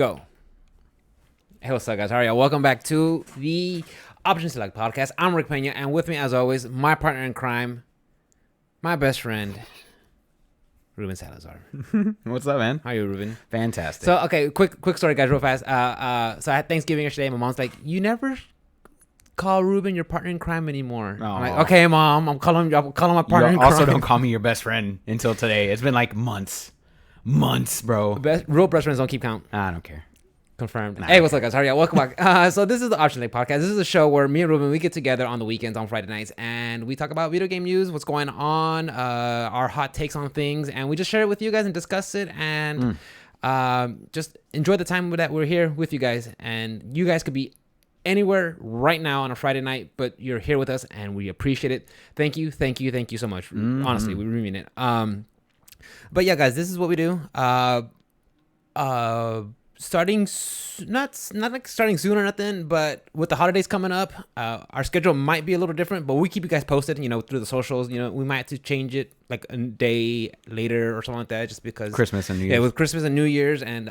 Go. Hey, what's up, guys? How are y'all? Welcome back to the Optionselectpodcast. I'm Rick Pena, and with me, as always, my partner in crime, my best friend, Ruben Salazar. What's up, man? How are you, Ruben? Fantastic. So, okay, quick story, guys, real fast. So I had Thanksgiving yesterday. My mom's like, "You never call Ruben your partner in crime anymore." Aww. I'm like, "Okay, Mom, I'm calling my partner in crime." You also don't call me your best friend until today. It's been like months, bro. Real best friends don't keep count. I don't care. Confirmed. Nah. Hey, what's up, guys? How are y'all? Welcome back. So this is the Option Lake Podcast. This is a show where me and Ruben, we get together on the weekends on Friday nights, and we talk about video game news, what's going on, our hot takes on things, and we just share it with you guys and discuss it, and just enjoy the time that we're here with you guys. And you guys could be anywhere right now on a Friday night, but you're here with us, and we appreciate it. Thank you so much. Honestly, we really mean it. But yeah, guys, this is what we do. Starting not like starting soon or nothing, but with the holidays coming up, our schedule might be a little different, but we keep you guys posted, through the socials. We might have to change it like a day later or something like that, just because Christmas and New Year's. Yeah, with Christmas and New Year's, and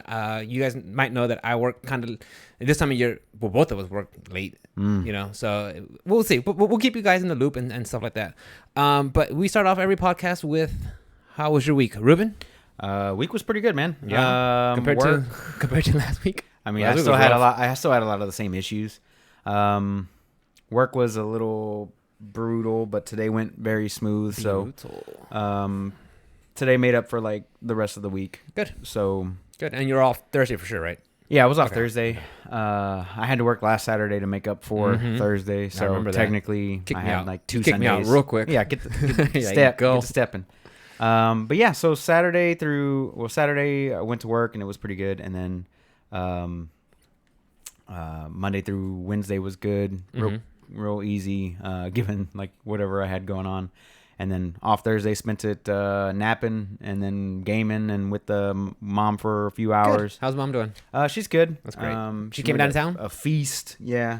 you guys might know that I work kind of this time of year. Well, both of us work late, so we'll see. But we'll keep you guys in the loop and stuff like that. But we start off every podcast with, how was your week, Ruben? Week was pretty good, man. Yeah. Compared to last week. I mean, I still had a lot of the same issues. Work was a little brutal, but today went very smooth. So, today made up for like the rest of the week. Good. So good. And you're off Thursday for sure, right? Yeah, I was off Thursday. I had to work last Saturday to make up for Thursday. So technically, I had like 2 Sundays. Kick me out real quick. Yeah, get the stepping. But yeah, so Saturday I went to work and it was pretty good, and then Monday through Wednesday was good, real easy, given like whatever I had going on, and then off Thursday spent it napping and then gaming and with the mom for a few hours. Good. How's mom doing? She's good. That's great. She came down to town? A feast, yeah.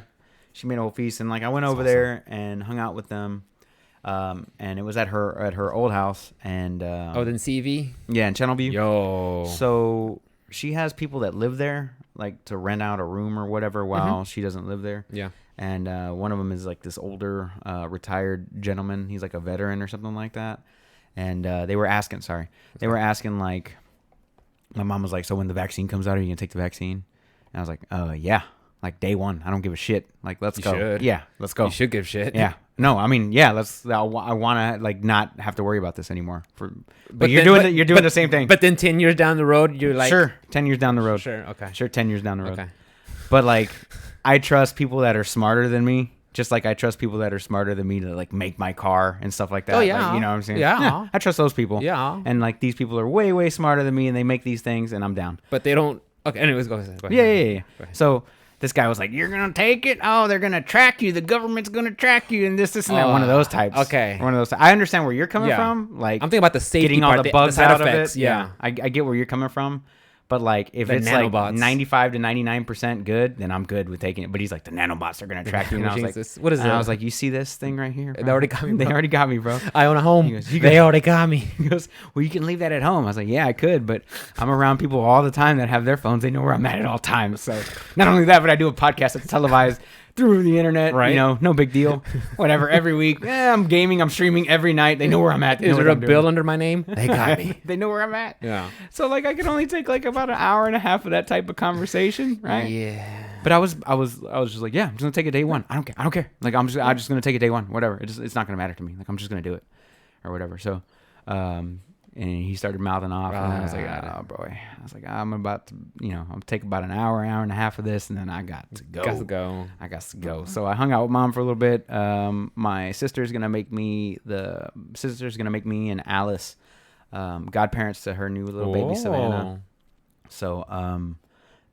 She made a whole feast, and like I went over there and hung out with them. And it was at her old house, and then CV, yeah, in Channelview. Yo, so she has people that live there, like to rent out a room or whatever while she doesn't live there. Yeah, and one of them is like this older retired gentleman. He's like a veteran or something like that. And they were asking like, my mom was like, "So when the vaccine comes out, are you gonna take the vaccine?" And I was like, yeah, like day one. I don't give a shit. Like, let's go. Should. Yeah, let's go. You should give shit. Yeah. No, I mean, yeah. I want to like not have to worry about this anymore. But you're doing the same thing. But then 10 years down the road, you're like, sure, 10 years down the road. Sure, okay. Sure, 10 years down the road. Okay. But like, I trust people that are smarter than me. Just like I trust people that are smarter than me to like make my car and stuff like that. Oh yeah. Like, you know what I'm saying? Yeah. I trust those people. Yeah. And like these people are way, way smarter than me, and they make these things, and I'm down. But they don't. Okay. Anyways, go ahead. Yeah. So this guy was like, "You're gonna take it? Oh, they're gonna track you. The government's gonna track you, and this and that." One of those types. Okay. One of those. I understand where you're coming from. Like, I'm thinking about the safety getting part, all the bugs side out effects. of it. Yeah. I get where you're coming from. But like, if it's nanobots, like 95 to 99% good, then I'm good with taking it. But he's like, the nanobots are gonna track you. And I was like, "What is that?" I was like, "You see this thing right here? Bro? They already got me. They already got me, bro. I own a home. He goes, they already got me." He goes, "Well, you can leave that at home." I was like, "Yeah, I could, but I'm around people all the time that have their phones. They know where I'm at all times. So not only that, but I do a podcast that's televised through the internet. Right? No big deal. Whatever. Every week, I'm gaming. I'm streaming every night. They know where I'm at. Is there a bill under my name? They got me. They know where I'm at. Yeah. So like, I could only take like about an hour and a half of that type of conversation, right? Yeah. But I was just like, yeah, I'm just gonna take it day one. I don't care. Like, I'm just gonna take it day one. Whatever. It's not gonna matter to me. Like, I'm just gonna do it, or whatever. So, and he started mouthing off, and I was like, "Oh boy!" I was like, "I'm about to, I'll take about an hour and a half of this, and then I got to go. I got to go." So I hung out with mom for a little bit. My sister's gonna make me and Alice, godparents to her new little baby Savannah. So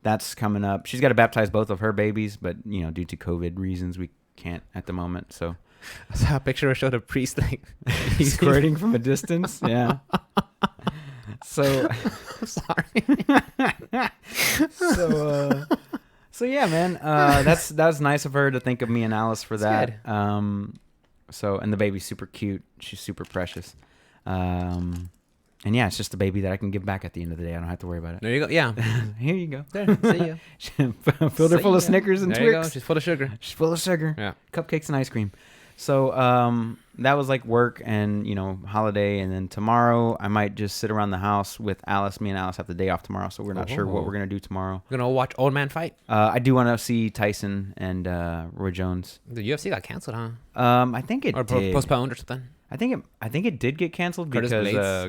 that's coming up. She's got to baptize both of her babies, but due to COVID reasons, we can't at the moment. So I saw a picture showed a priest like he's squirting from a distance. Yeah. So sorry. So yeah, man. That's nice of her to think of me and Alice for that. So, and the baby's super cute. She's super precious. And And yeah, it's just a baby that I can give back at the end of the day. I don't have to worry about it. There you go. Yeah. Here you go. There. See ya. Filled her full of Snickers and there you go. Twix. She's full of sugar. She's full of sugar. Yeah. Cupcakes and ice cream. So that was like work and, holiday. And then tomorrow I might just sit around the house with Alice. Me and Alice have the day off tomorrow. So we're not sure what we're going to do tomorrow. We're going to watch old man fight. I do want to see Tyson and Roy Jones. The UFC got canceled, huh? I think it did. Or postponed or something. I think it did get canceled because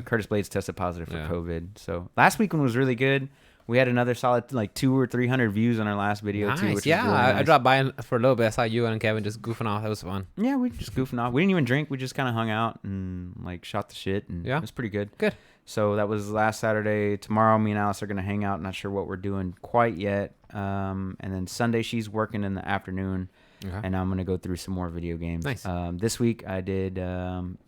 Curtis Blades tested positive for COVID. So last weekend was really good. We had another solid like 200 or 300 views on our last video too. Which yeah, was really nice. I dropped by for a little bit. I saw you and Kevin just goofing off. It was fun. Yeah, we just goofing off. We didn't even drink. We just kind of hung out and like shot the shit. And it was pretty good. Good. So that was last Saturday. Tomorrow, me and Alice are gonna hang out. Not sure what we're doing quite yet. And then Sunday, she's working in the afternoon. Okay. And I'm going to go through some more video games. Nice. This week I did,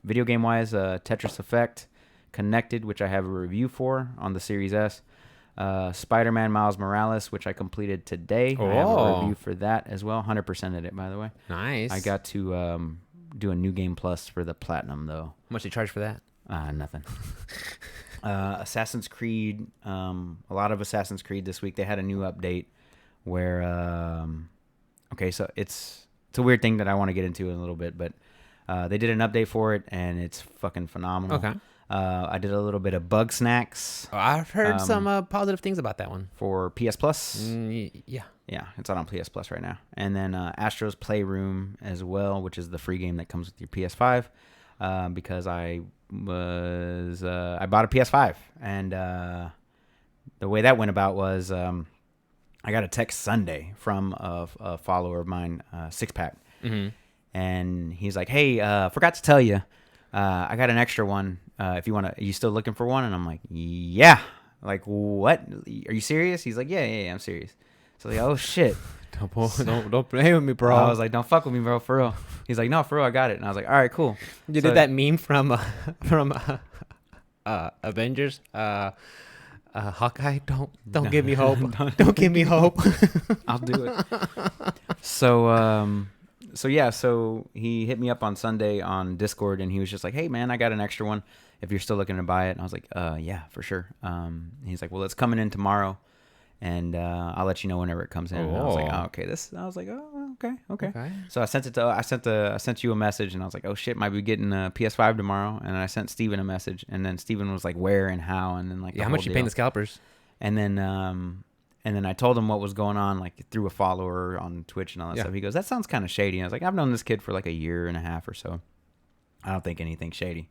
video game-wise, Tetris Effect Connected, which I have a review for on the Series S. Spider-Man Miles Morales, which I completed today. I have a review for that as well. 100%ed it, by the way. Nice. I got to do a New Game Plus for the Platinum, though. How much they charge for that? Nothing. Assassin's Creed, a lot of Assassin's Creed this week. They had a new update where... Okay, so it's a weird thing that I want to get into in a little bit, but they did an update for it, and it's fucking phenomenal. Okay. I did a little bit of Bugsnax. Oh, I've heard some positive things about that one. For PS Plus. Yeah. Yeah, it's out on PS Plus right now. And then Astro's Playroom as well, which is the free game that comes with your PS5, because I bought a PS5, and the way that went about was... I got a text Sunday from a follower of mine, Six Pack, and he's like, "Hey, forgot to tell you, I got an extra one. If you want to, are you still looking for one?" And I'm like, "Yeah." Like, what? Are you serious? He's like, "Yeah, I'm serious." So like, oh shit. Don't play with me, bro. I was like, "Don't fuck with me, bro, for real." He's like, "No, for real, I got it." And I was like, "All right, cool." You did that meme from Avengers. Hawkeye, don't give me hope. Don't give me hope. I'll do it. So he hit me up on Sunday on Discord, and he was just like, "Hey man, I got an extra one. If you're still looking to buy it." And I was like, "Yeah, for sure." He's like, "Well, it's coming in tomorrow, and I'll let you know whenever it comes in." And I was like, "Oh, okay." I was like, "Oh, okay." So I sent you a message, and I was like, "Oh shit, might be getting a PS5 tomorrow." And I sent Steven a message, and then Steven was like, "Where and how?" And then like, how much you paying the scalpers? And then I told him what was going on, like through a follower on Twitch and all that stuff. He goes, "That sounds kind of shady." And I was like, "I've known this kid for like a year and a half or so. I don't think anything's shady."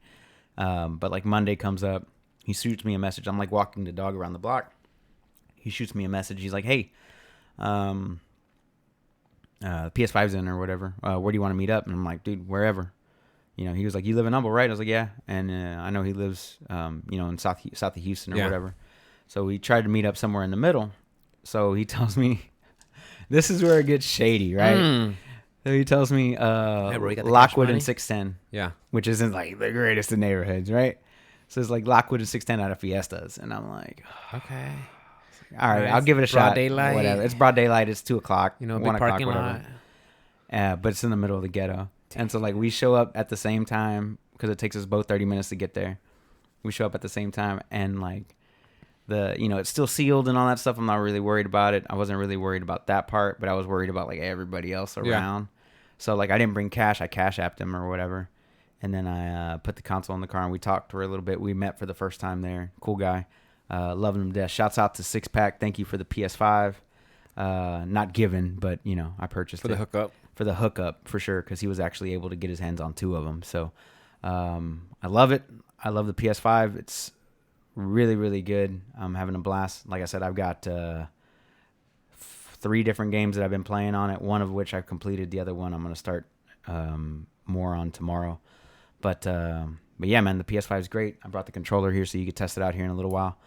But like Monday comes up, he shoots me a message. I'm like walking the dog around the block. He shoots me a message. He's like, "Hey, PS5's in or whatever. Where do you want to meet up?" And I'm like, "Dude, wherever." He was like, "You live in Humble, right?" I was like, "Yeah." And I know he lives, in south of Houston or whatever. So we tried to meet up somewhere in the middle. So he tells me, this is where it gets shady, right? So he tells me, Lockwood and 610. Yeah. Which isn't like the greatest of neighborhoods, right? So it's like Lockwood and 610 out of Fiestas. And I'm like, okay. All right, I'll give it a shot. Broad daylight. Whatever. It's broad daylight. It's 2 o'clock. 1 big o'clock, parking whatever. lot. But it's in the middle of the ghetto. And so like we show up at the same time because it takes us both 30 minutes to get there. We show up at the same time, and like it's still sealed and all that stuff. I'm not really worried about it. I wasn't really worried about that part, but I was worried about like everybody else around. So like I didn't bring cash. I cash apped him or whatever. And then I put the console in the car and we talked for a little bit. We met for the first time there. Cool guy. Loving him to death. Shouts out to Six Pack. Thank you for the PS5. Not given, but I purchased it. For the hookup. For the hookup, for sure, because he was actually able to get his hands on 2 of them. So I love it. I love the PS5. It's really, really good. I'm having a blast. Like I said, I've got 3 different games that I've been playing on it, one of which I've completed. The other one I'm going to start more on tomorrow. But yeah, man, the PS5 is great. I brought the controller here so you can test it out here in a little while.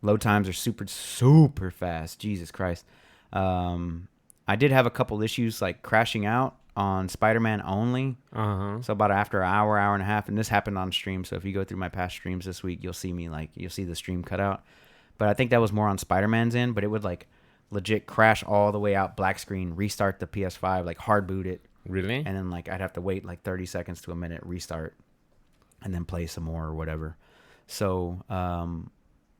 Load times are super, super fast. Jesus Christ. I did have a couple issues like crashing out on Spider-Man only. So about after an hour and a half, and this happened on stream. So if you go through my past streams this week, you'll see the stream cut out. But I think that was more on Spider-Man's end, but it would like legit crash all the way out, black screen, restart the PS5, like hard boot it. Really? And then like I'd have to wait like 30 seconds to a minute, restart, and then play some more or whatever. So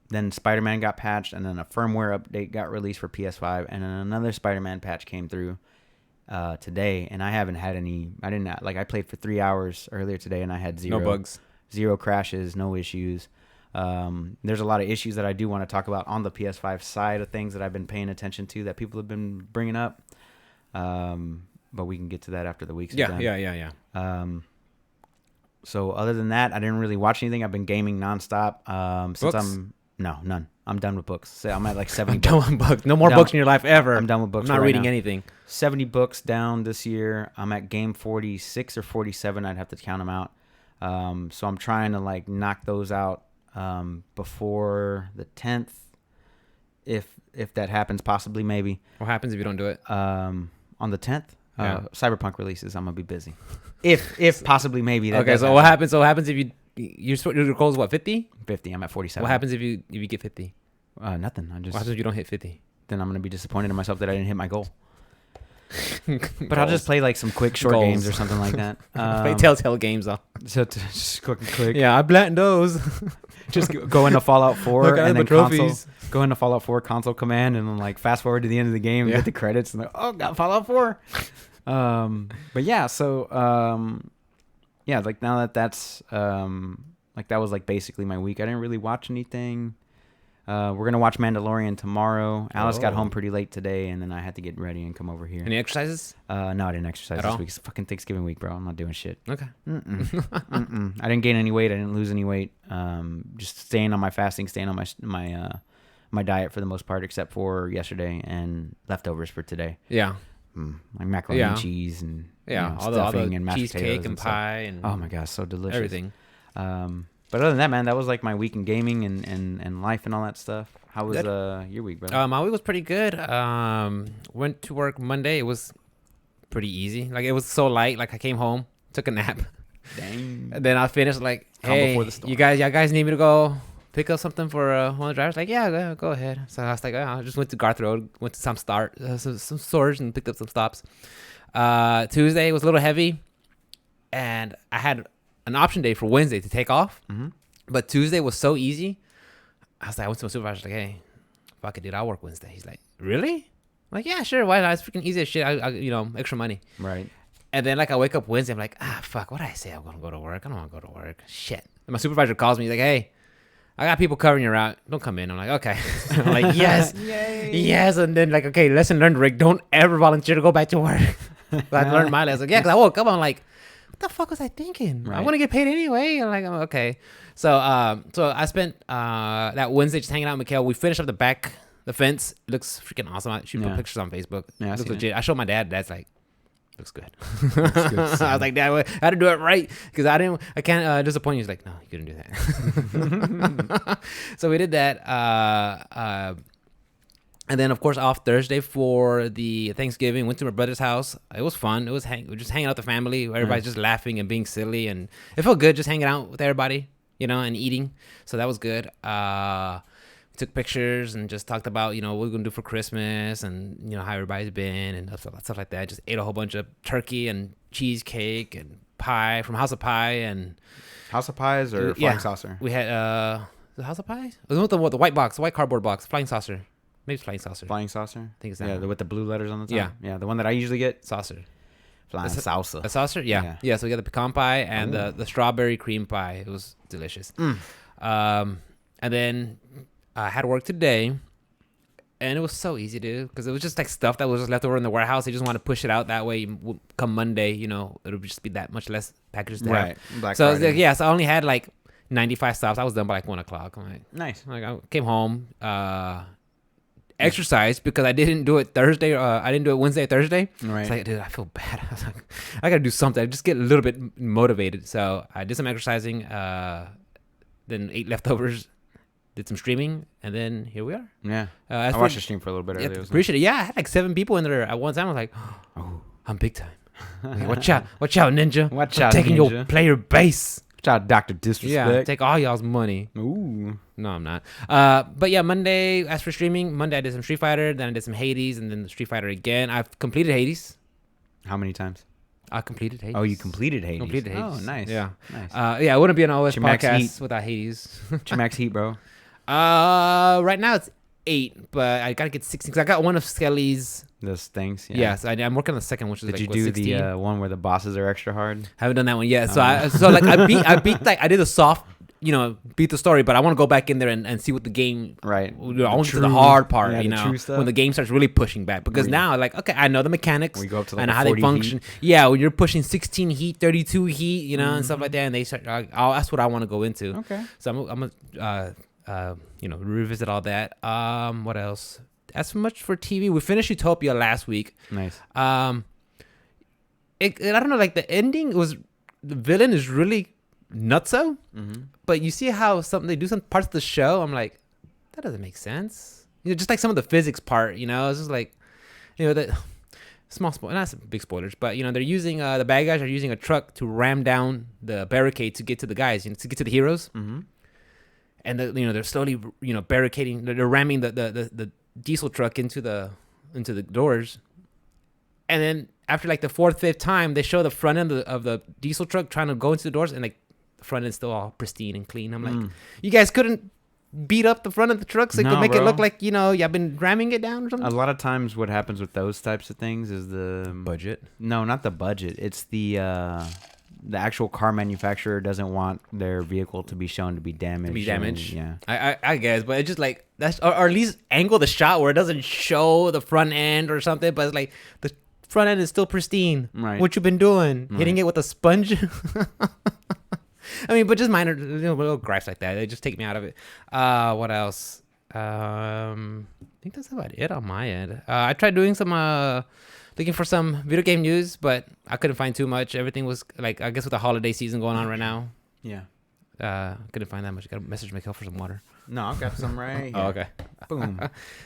then Spider-Man got patched, and then a firmware update got released for PS5, and then another Spider-Man patch came through today, and I haven't had any. I played for 3 hours earlier today, and I had No bugs. zero crashes, no issues. There's a lot of issues that I do want to talk about on the PS5 side of things that I've been paying attention to that people have been bringing up. But we can get to that after the week's done. Yeah. So other than that, I didn't really watch anything. I've been gaming nonstop. Books? None. I'm done with books. So I'm at like 70 I'm done with books. No more books in your life ever. I'm done with books. I'm not right reading now. anything. 70 books down this year. I'm at game 46 or 47. I'd have to count them out. So I'm trying to like knock those out before the 10th, if that happens, possibly, maybe. What happens if you don't do it? On the 10th, Yeah. Cyberpunk releases. I'm gonna be busy. If possibly, maybe. Okay, so what happens? So what happens if your goal is what, 50? 50. I'm at 47. What happens if you get 50? Nothing. What happens if you don't hit 50? Then I'm gonna be disappointed in myself that I didn't hit my goal. But I'll just play like some quick short games or something like that. Play Telltale games though. So just quick. Yeah, I blanked those. Just go into Fallout 4 Look, and then trophies. go into Fallout 4 console command and then like fast forward to the end of the game and get the credits and like, oh, got Fallout 4. But yeah, so yeah, like now that's like that was like basically my week. I didn't really watch anything. We're gonna watch Mandalorian tomorrow. Alice got home pretty late today, and then I had to get ready and come over here. Any exercises? No, I didn't exercise At this all? week. It's fucking Thanksgiving week, bro. I'm not doing shit. Okay. I didn't gain any weight. I didn't lose any weight. Just staying on my fasting, staying on my diet for the most part, except for yesterday and leftovers for today. Yeah. Like macaroni and cheese and all stuffing the and mashed cheesecake potatoes and pie and oh my gosh, so delicious. everything. But other than that, man, that was like my week in gaming and life and all that stuff. How was your week, brother? My week was pretty good. Went to work Monday. It was pretty easy. Like it was so light. Like I came home, took a nap. Dang. And then I finished like, Calm hey, before the storm. y'all guys need me to go pick up something for one of the drivers? Like, yeah, go ahead. So I was like, I just went to Garth Road, went to some stores and picked up some stops. Tuesday was a little heavy, and I had an option day for Wednesday to take off. Mm-hmm. But Tuesday was so easy. I was like, I went to my supervisor, like, hey, fuck it, dude, I'll work Wednesday. He's like, really? I'm like, yeah, sure. Why not? It's freaking easy as shit. I extra money. Right. And then like I wake up Wednesday, I'm like, fuck, what did I say? I'm gonna go to work. I don't want to go to work. Shit. And my supervisor calls me. He's like, hey, I got people covering your route. Don't come in. I'm like, okay. I'm like, yes, yes. And then like, okay, lesson learned, Rick. Don't ever volunteer to go back to work. I learned my lesson. Yeah, because I woke up. I'm like, what the fuck was I thinking? Right. I want to get paid anyway. I'm like, okay. So I spent that Wednesday just hanging out with Mikhail. We finished up the fence. It looks freaking awesome. She put pictures on Facebook. Yeah, it looks legit. I showed my dad. Dad's like, looks good. Looks good, I was like, Dad, I had to do it right because I can't disappoint you. He's like, no, you couldn't do that. So we did that. And then, of course, off Thursday for the Thanksgiving, went to my brother's house. It was fun. It was we're just hanging out with the family. Everybody's just laughing and being silly. And it felt good just hanging out with everybody, and eating. So that was good. We took pictures and just talked about, what we're going to do for Christmas and, how everybody's been and stuff like that. Just ate a whole bunch of turkey and cheesecake and pie from House of Pie. And House of Pies or Flying Saucer? We had the House of Pies? It was the white box, the white cardboard box, Flying Saucer. Maybe it's Flying Saucer. Flying Saucer? I think it's that one. With the blue letters on the top? Yeah. Yeah, the one that I usually get. Saucer. Flying Saucer. A saucer? Yeah. So we got the pecan pie and the strawberry cream pie. It was delicious. And then I had work today, and it was so easy, dude, because it was just like stuff that was just left over in the warehouse. They just want to push it out that way. Come Monday, it'll just be that much less packages to have. Black So Friday. so I only had like 95 stops. I was done by like 1 o'clock. I'm like, Nice. like I came home, exercised because I didn't do it Thursday. I didn't do it Wednesday, Thursday. Right. It's like, dude, I feel bad. I was like, I gotta do something. I just get a little bit motivated. So I did some exercising, then ate leftovers, did some streaming, and then here we are. Yeah. I watched the stream for a little bit earlier. Appreciate it. Yeah, I had like 7 people in there at one time. I was like, oh, I'm big time. Like, watch out, ninja. Watch I'm out, taking ninja. your player base. Watch out, Dr. Disrespect. Yeah, take all y'all's money. Ooh. No, I'm not. But yeah, Monday, as for streaming, Monday I did some Street Fighter, then I did some Hades, and then the Street Fighter again. I've completed Hades. How many times? I completed Hades. Oh, you completed Hades. Completed Hades. Oh, nice. Yeah. Nice. Yeah, it wouldn't be an OS Chimax podcast Heat. without Hades. Chimax Heat, bro. Right now it's 8, but I gotta get 16 because I got one of Skelly's. Those things. Yeah. Yes, I'm working on the second, which is Did like you what, do 16? the one where the bosses are extra hard? Haven't done that one yet. So I beat like I did a soft, beat the story, but I want to go back in there and see what the game. Right. I want to do the hard part, yeah, the true stuff. when the game starts really pushing back. Because now, like, okay, I know the mechanics. We go up to like I know how 40 they function. heat. Yeah, when you're pushing 16 heat, 32 heat, and stuff like that, and they start. That's what I want to go into. Okay. So I'm gonna revisit all that. What else? That's much for TV. We finished Utopia last week. Nice. I don't know, like the ending was, the villain is really nutso, but you see how they do some parts of the show. I'm like, that doesn't make sense. Just like some of the physics part. It's just like, that small spoil, not some big spoilers, but they're using the bad guys are using a truck to ram down the barricade to get to the guys, to get to the heroes. Mm-hmm. And they're slowly barricading. They're ramming the diesel truck into the doors, and then after like the 4th, 5th time, they show the front end of the diesel truck trying to go into the doors, and like the front end's still all pristine and clean. I'm like, you guys couldn't beat up the front of the truck so it could make it look like y'all been ramming it down or something? A lot of times what happens with those types of things is the budget. No, not the budget. It's the actual car manufacturer doesn't want their vehicle to be shown to be damaged. Yeah, I guess, but it's just like that's, or at least angle the shot where it doesn't show the front end or something, but it's like the front end is still pristine. Right. What you been doing? Right. Hitting it with a sponge? I mean, but just minor little gripes like that. They just take me out of it. What else? I think that's about it on my end. I tried doing some looking for some video game news, but I couldn't find too much. Everything was like, I guess with the holiday season going on right now. Yeah. Couldn't find that much. Got to message Mikhail for some water. No, I've got some right here. Oh, okay. Boom.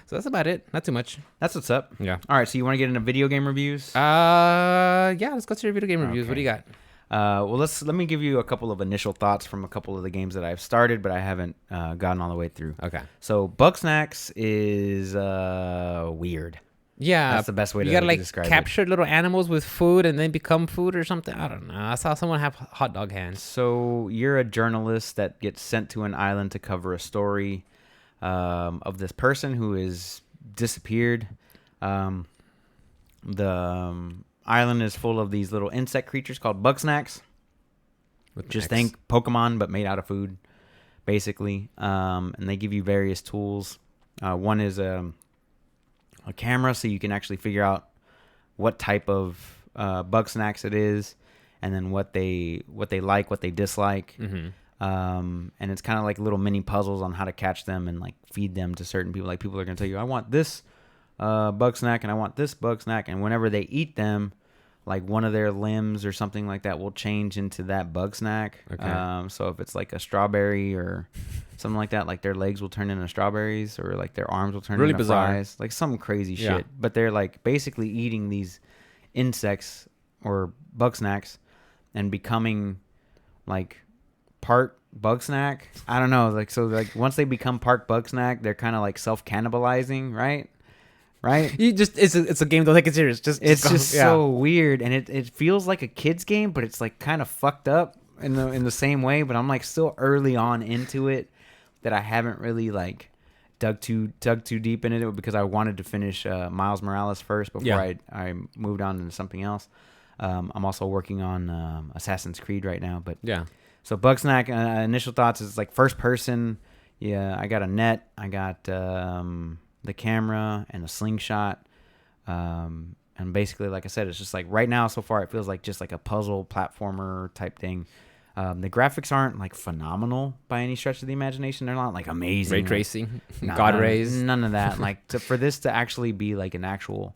So that's about it. Not too much. That's what's up. Yeah. All right. So you want to get into video game reviews? Yeah. Let's go to your video game reviews. Okay. What do you got? Well, let me give you a couple of initial thoughts from a couple of the games that I've started, but I haven't gotten all the way through. Okay. So Bugsnax is weird. Yeah, that's the best way to describe it. You gotta capture little animals with food and then become food or something. I don't know. I saw someone have hot dog hands. So you're a journalist that gets sent to an island to cover a story of this person who is disappeared. The island is full of these little insect creatures called Bugsnax. Just think Pokemon, but made out of food, basically. And they give you various tools. One is a camera, so you can actually figure out what type of Bugsnax it is, and then what they like, what they dislike. Mm-hmm. And it's kind of like little mini puzzles on how to catch them and like feed them to certain people. Like people are gonna tell you, I want this Bugsnax and I want this Bugsnax, and whenever they eat them, like one of their limbs or something like that will change into that Bugsnax. Okay. So if it's like a strawberry or something like that, like their legs will turn into strawberries, or like their arms will turn into bizarre. fries, like some crazy shit. But they're like basically eating these insects or Bugsnax and becoming like part Bugsnax. I don't know. Like, so like once they become part Bugsnax, they're kind of like self-cannibalizing, right? You just it's a game. Don't take it serious. So weird, and it feels like a kid's game, but it's like kind of fucked up in the same way. But I'm like still early on into it that I haven't really like dug too deep into it because I wanted to finish Miles Morales first before I moved on into something else. I'm also working on Assassin's Creed right now, but yeah. So Bugsnax, initial thoughts is like first person. Yeah, I got a net. I got the camera and a slingshot, and basically, like I said, it's just like right now so far it feels like just like a puzzle platformer type thing. The graphics aren't like phenomenal by any stretch of the imagination. They're not like amazing. Ray tracing, God rays, none of that. Like for this to actually be like an actual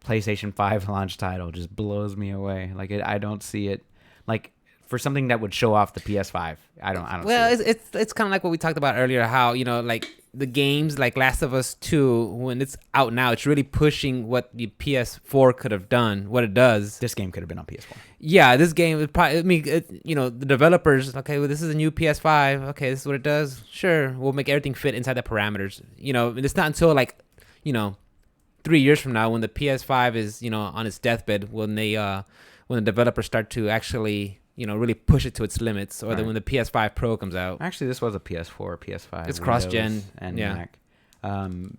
PlayStation 5 launch title just blows me away. Like I don't see it like for something that would show off the PS5. I don't. Well, it's kind of like what we talked about earlier. How like the games like Last of Us 2, when it's out now, it's really pushing what the PS4 could have done. What it does. This game could have been on PS4. Yeah, this game would probably. I mean, the developers. Okay, well, this is a new PS5. Okay, this is what it does. Sure, we'll make everything fit inside the parameters. It's not until 3 years from now when the PS5 is on its deathbed when they when the developers start to actually, really push it to its limits, or then Right. when the PS5 Pro comes out. Actually, this was a PS4, PS5. It's Windows, cross-gen, and yeah. Mac.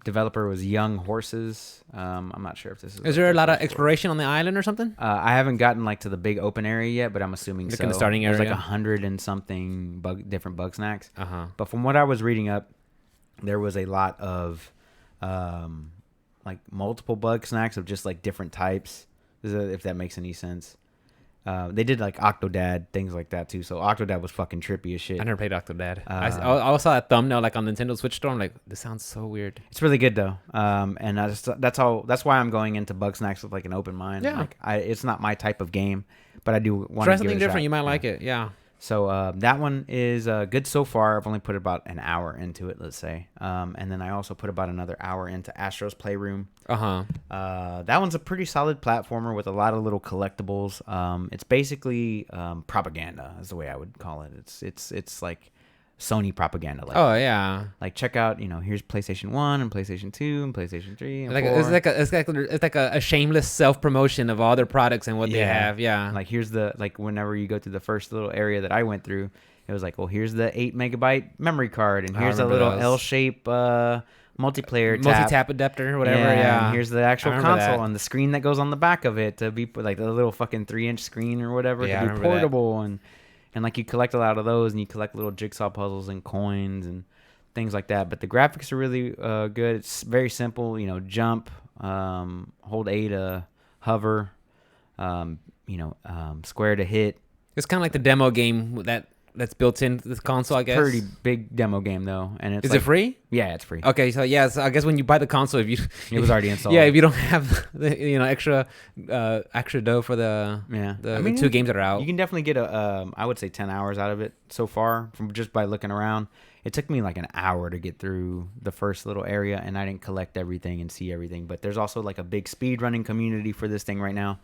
Developer was Young Horses. I'm not sure if this is. Is there a lot of exploration on the island or something? I haven't gotten like to the big open area yet, but I'm assuming Like so. in the starting There's like area? 100 and something different Bugsnax. Uh-huh. But from what I was reading up, there was a lot of like multiple Bugsnax of just like different types. If that makes any sense. They did like Octodad, things like that too. So Octodad was fucking trippy as shit. I never played Octodad. I saw that thumbnail like on Nintendo Switch store. I'm like, this sounds so weird. It's really good though. And that's why I'm going into Bugsnax with like an open mind. Yeah. Like it's not my type of game, but I do want to Try give something it a different. shot. You might like it. Yeah. So that one is good so far. I've only put about an hour into it, let's say. And then I also put about another hour into Astro's Playroom. Uh-huh. That one's a pretty solid platformer with a lot of little collectibles. It's basically propaganda is the way I would call it. It's like Sony propaganda. Like, Oh yeah. like check out, here's PlayStation 1 and PlayStation 2 and PlayStation 3 and Like 4. it's like a shameless self promotion of all their products and what they have. Yeah. Like here's whenever you go through the first little area that I went through, it was like, well, here's the 8 megabyte memory card, and I here's a remember little those. L-shape multiplayer multi-tap adapter or whatever. Yeah. And here's the actual I remember console that. and the screen that goes on the back of it to be like the little fucking 3-inch screen or whatever Yeah, I to be remember that. portable, and like you collect a lot of those, and you collect little jigsaw puzzles and coins and things like that. But the graphics are really good. It's very simple. Jump, hold A to hover, square to hit. It's kind of like the demo game that's built into the console, I guess. Pretty big demo game though, and it's Is it free? Yeah, it's free. Okay, so yeah, so I guess when you buy the console, if you It was already installed. yeah, if you don't have the extra dough for the the 2 games that are out. You can definitely get I would say 10 hours out of it so far from just by looking around. It took me like an hour to get through the first little area, and I didn't collect everything and see everything. But there's also like a big speed running community for this thing right now,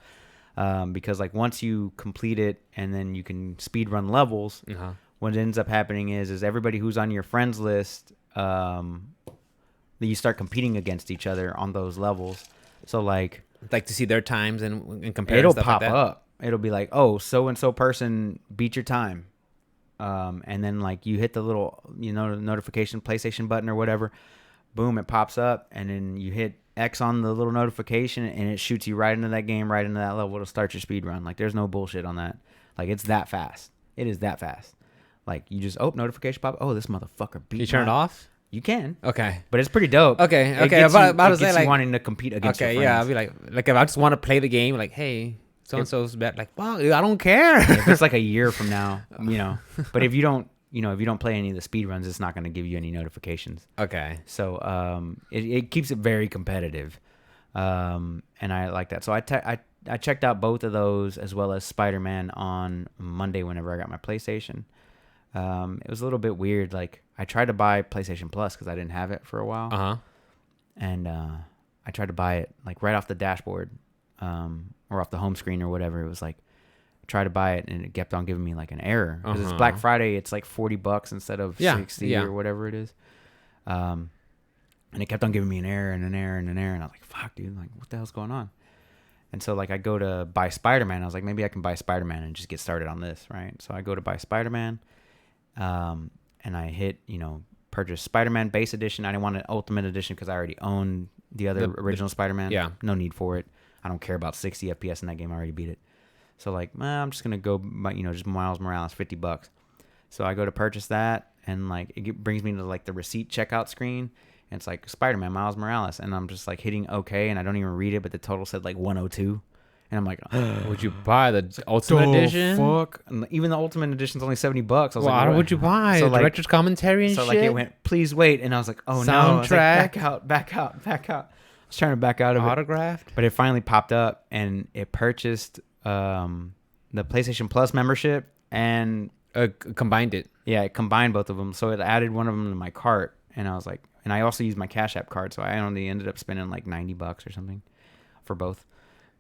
because like once you complete it and then you can speed run levels. Uh-huh. What ends up happening is everybody who's on your friends list, you start competing against each other on those levels. So like Like to see their times and compare. it'll stuff pop like that. up. It'll be like, oh, so and so person beat your time, and then like you hit the little notification PlayStation button or whatever, boom, it pops up, and then you hit X on the little notification, and it shoots you right into that game, right into that level to start your speed run. Like there's no bullshit on that. Like it's that fast. It is that fast. Like you just notification pop. Oh, this motherfucker beat. You turn it off? You can. Okay. But it's pretty dope. Okay. It Okay. gets you- About to it say gets you like wanting to compete against. okay, your yeah. I'll friends. be like if I just want to play the game, like hey, so and so's bad. Like well, I don't care. If it's like a year from now, But if you don't, if you don't play any of the speed runs, it's not going to give you any notifications. Okay. So it keeps it very competitive, and I like that. So I checked out both of those as well as Spider-Man on Monday whenever I got my PlayStation. It was a little bit weird. Like I tried to buy PlayStation Plus because I didn't have it for a while, Uh-huh. and I tried to buy it like right off the dashboard, or off the home screen or whatever. It was like try to buy it, and it kept on giving me like an error because it's Black Friday. It's like $40 instead of 60 or whatever it is. And it kept on giving me an error and an error and an error, and I was like, "Fuck, dude! Like, what the hell's going on?" And so like I go to buy Spider-Man. I was like, maybe I can buy Spider-Man and just get started on this, right? So I go to buy Spider-Man, and I hit purchase Spider-Man base edition. I didn't want an Ultimate edition because I already owned the other original Spider-Man. Yeah. No need for it. I don't care about 60 FPS in that game. I already beat it. So like, I'm just gonna go, just Miles Morales, $50. So I go to purchase that, and like it brings me to like the receipt checkout screen, and it's like Spider-Man Miles Morales, and I'm just like hitting OK, and I don't even read it, but the total said like 102, and I'm like, Would you buy the Ultimate Edition? Fuck? And even the Ultimate Edition's only $70. I was Well, like, what what? would you buy? So, like- Director's commentary and So shit. like it went, please wait, and I was like, oh no, I was like, Soundtrack. back out. I was trying to back out of it. autographed. But it finally popped up, and it purchased the PlayStation Plus membership, and Combined it. yeah, it combined both of them. So it added one of them to my cart, and I was like, and I also used my Cash App card, so I only ended up spending like $90 or something for both.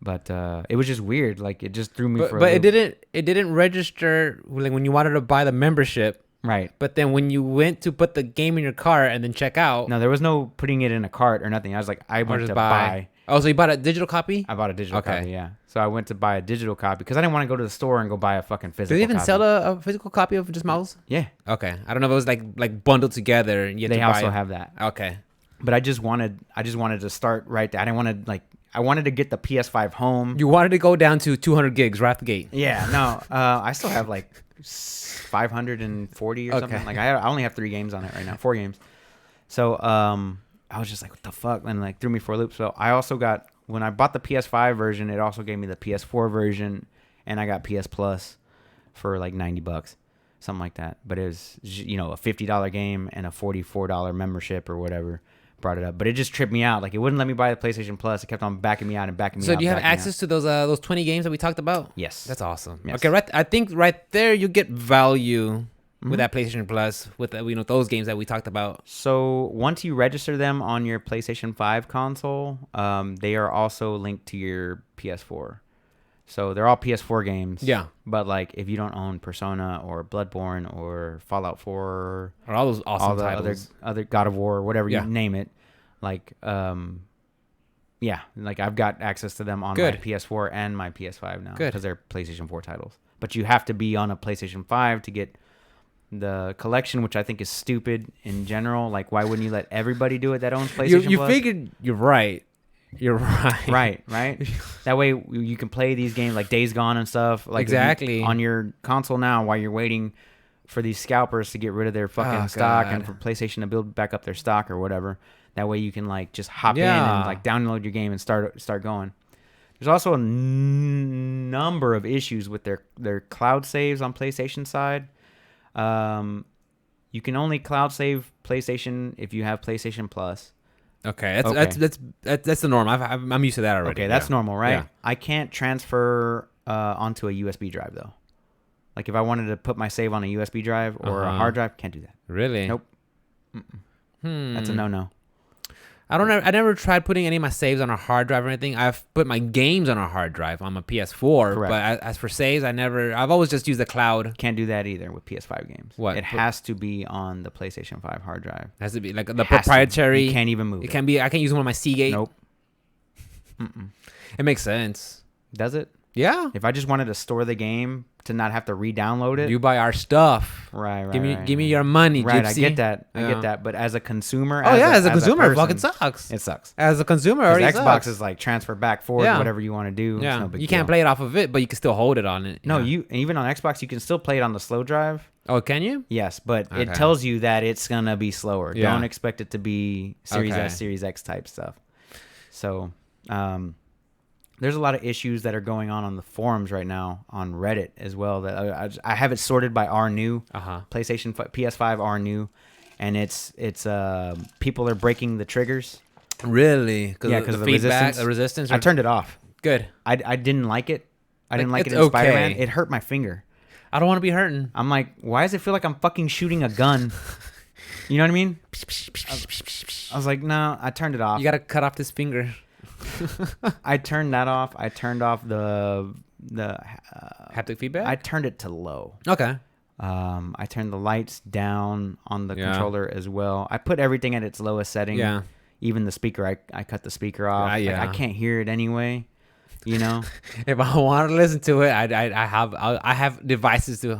But it was just weird. Like it just threw me for. But it didn't register like when you wanted to buy the membership. Right. But then when you went to put the game in your cart and then check out, No, there was no putting it in a cart or nothing. I was like, I went just to buy. buy, Oh, so you bought a digital copy? I bought a digital Okay. copy, yeah. So I went to buy a digital copy because I didn't want to go to the store and go buy a fucking Do physical they even copy. sell a physical copy of just models? Yeah. Okay. I don't know if it was like bundled together and you had They to buy also it. have that. Okay. But I just wanted to start right there. I didn't want to I wanted to get the PS5 home. You wanted to go down to 200 gigs right out the gate. Yeah, no. I still have like 540 or something. Okay. Like I only have 3 games on it right now, 4 games. So I was just like, what the fuck? And like threw me for a loop. So I also got, when I bought the PS5 version, it also gave me the PS4 version, and I got PS Plus for like $90, something like that. But it was, you know, a $50 game and a $44 membership or whatever brought it up. But it just tripped me out. Like it wouldn't let me buy the PlayStation Plus. It kept on backing me out and backing me out. So do you have access to those 20 games that we talked about? Yes. That's awesome. Yes. Okay, right. I think right there you get value with that PlayStation Plus with those games that we talked about. So once you register them on your PlayStation 5 console, they are also linked to your PS4. So they're all PS4 games. Yeah. But like if you don't own Persona or Bloodborne or Fallout 4 Or all those awesome all the titles. other God of War, whatever Yeah. you name it, like yeah, like I've got access to them on Good. my PS4 and my PS5 now Good. because they're PlayStation 4 titles. But you have to be on a PlayStation 5 to get the collection, which I think is stupid in general. Like, why wouldn't you let everybody do it that owns PlayStation You Plus? figured you're right. You're right. Right. That way you can play these games like Days Gone and stuff. Like Exactly. on your console now while you're waiting for these scalpers to get rid of their fucking stock and for PlayStation to build back up their stock or whatever. That way you can like just hop in and like download your game and start going. There's also a number of issues with their cloud saves on PlayStation side. You can only cloud save PlayStation if you have PlayStation Plus. Okay, that's the norm. I'm used to that already. Okay, that's normal, right? Yeah. I can't transfer onto a USB drive though. Like if I wanted to put my save on a USB drive or a hard drive, can't do that. Really? Nope. That's a no-no. I never tried putting any of my saves on a hard drive or anything. I've put my games on a hard drive on my PS4. Correct. But as for saves, I've always just used the cloud. Can't do that either with PS5 games. What? It has to be on the PlayStation 5 hard drive. It has to be like the It has to. proprietary. You can't even move It can be. I can't use one of my Seagate. Nope. It makes sense. Does it? Yeah. If I just wanted to store the game to not have to re-download it. You buy our stuff. Right. Give me your money, Right, Gypsy. I get that. I get that. But as a consumer, as a consumer, it person, fucking sucks. It sucks. As a consumer, it already Xbox sucks. is like transfer back, forward, whatever you want to do. Yeah. It's no big You can't deal. play it off of it, but you can still hold it on it. No, Yeah. and even on Xbox, you can still play it on the slow drive. Oh, can you? Yes, but Okay. it tells you that it's gonna be slower. Yeah. Don't expect it to be Series Okay. S, Series X type stuff. So, there's a lot of issues that are going on the forums right now on Reddit as well. That I have it sorted by R new, PlayStation PS5 R new, and it's people are breaking the triggers. Really? Yeah, because because the of the feedback, resistance. the resistance. I turned it off. Good. I didn't like it. I didn't like it it's in Spider-Man. okay. It hurt my finger. I don't want to be hurting. I'm like, why does it feel like I'm fucking shooting a gun? You know what I mean? I was like, no, I turned it off. You gotta cut off this finger. I turned that off. I turned off the Haptic feedback. I turned it to low. Okay. I turned the lights down on the Yeah. controller as well. I put everything at its lowest setting. Yeah. Even the speaker, I cut the speaker off. Like, yeah. I can't hear it anyway. You know. If I want to listen to it, I have devices to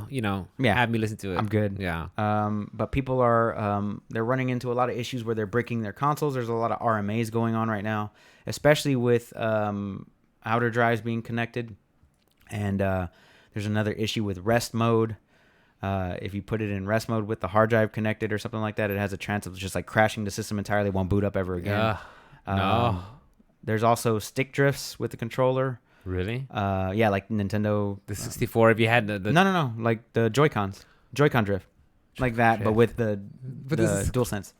have me listen to it. I'm good. Yeah. But people are they're running into a lot of issues where they're breaking their consoles. There's a lot of RMAs going on right now, especially with outer drives being connected. And there's another issue with rest mode. If you put it in rest mode with the hard drive connected or something like that, it has a chance of just like crashing the system entirely. Won't boot up ever again. No. There's also stick drifts with the controller. Really? Yeah, like Nintendo. The 64. If you had the No. Like the Joy-Con drift, like that, but with the DualSense.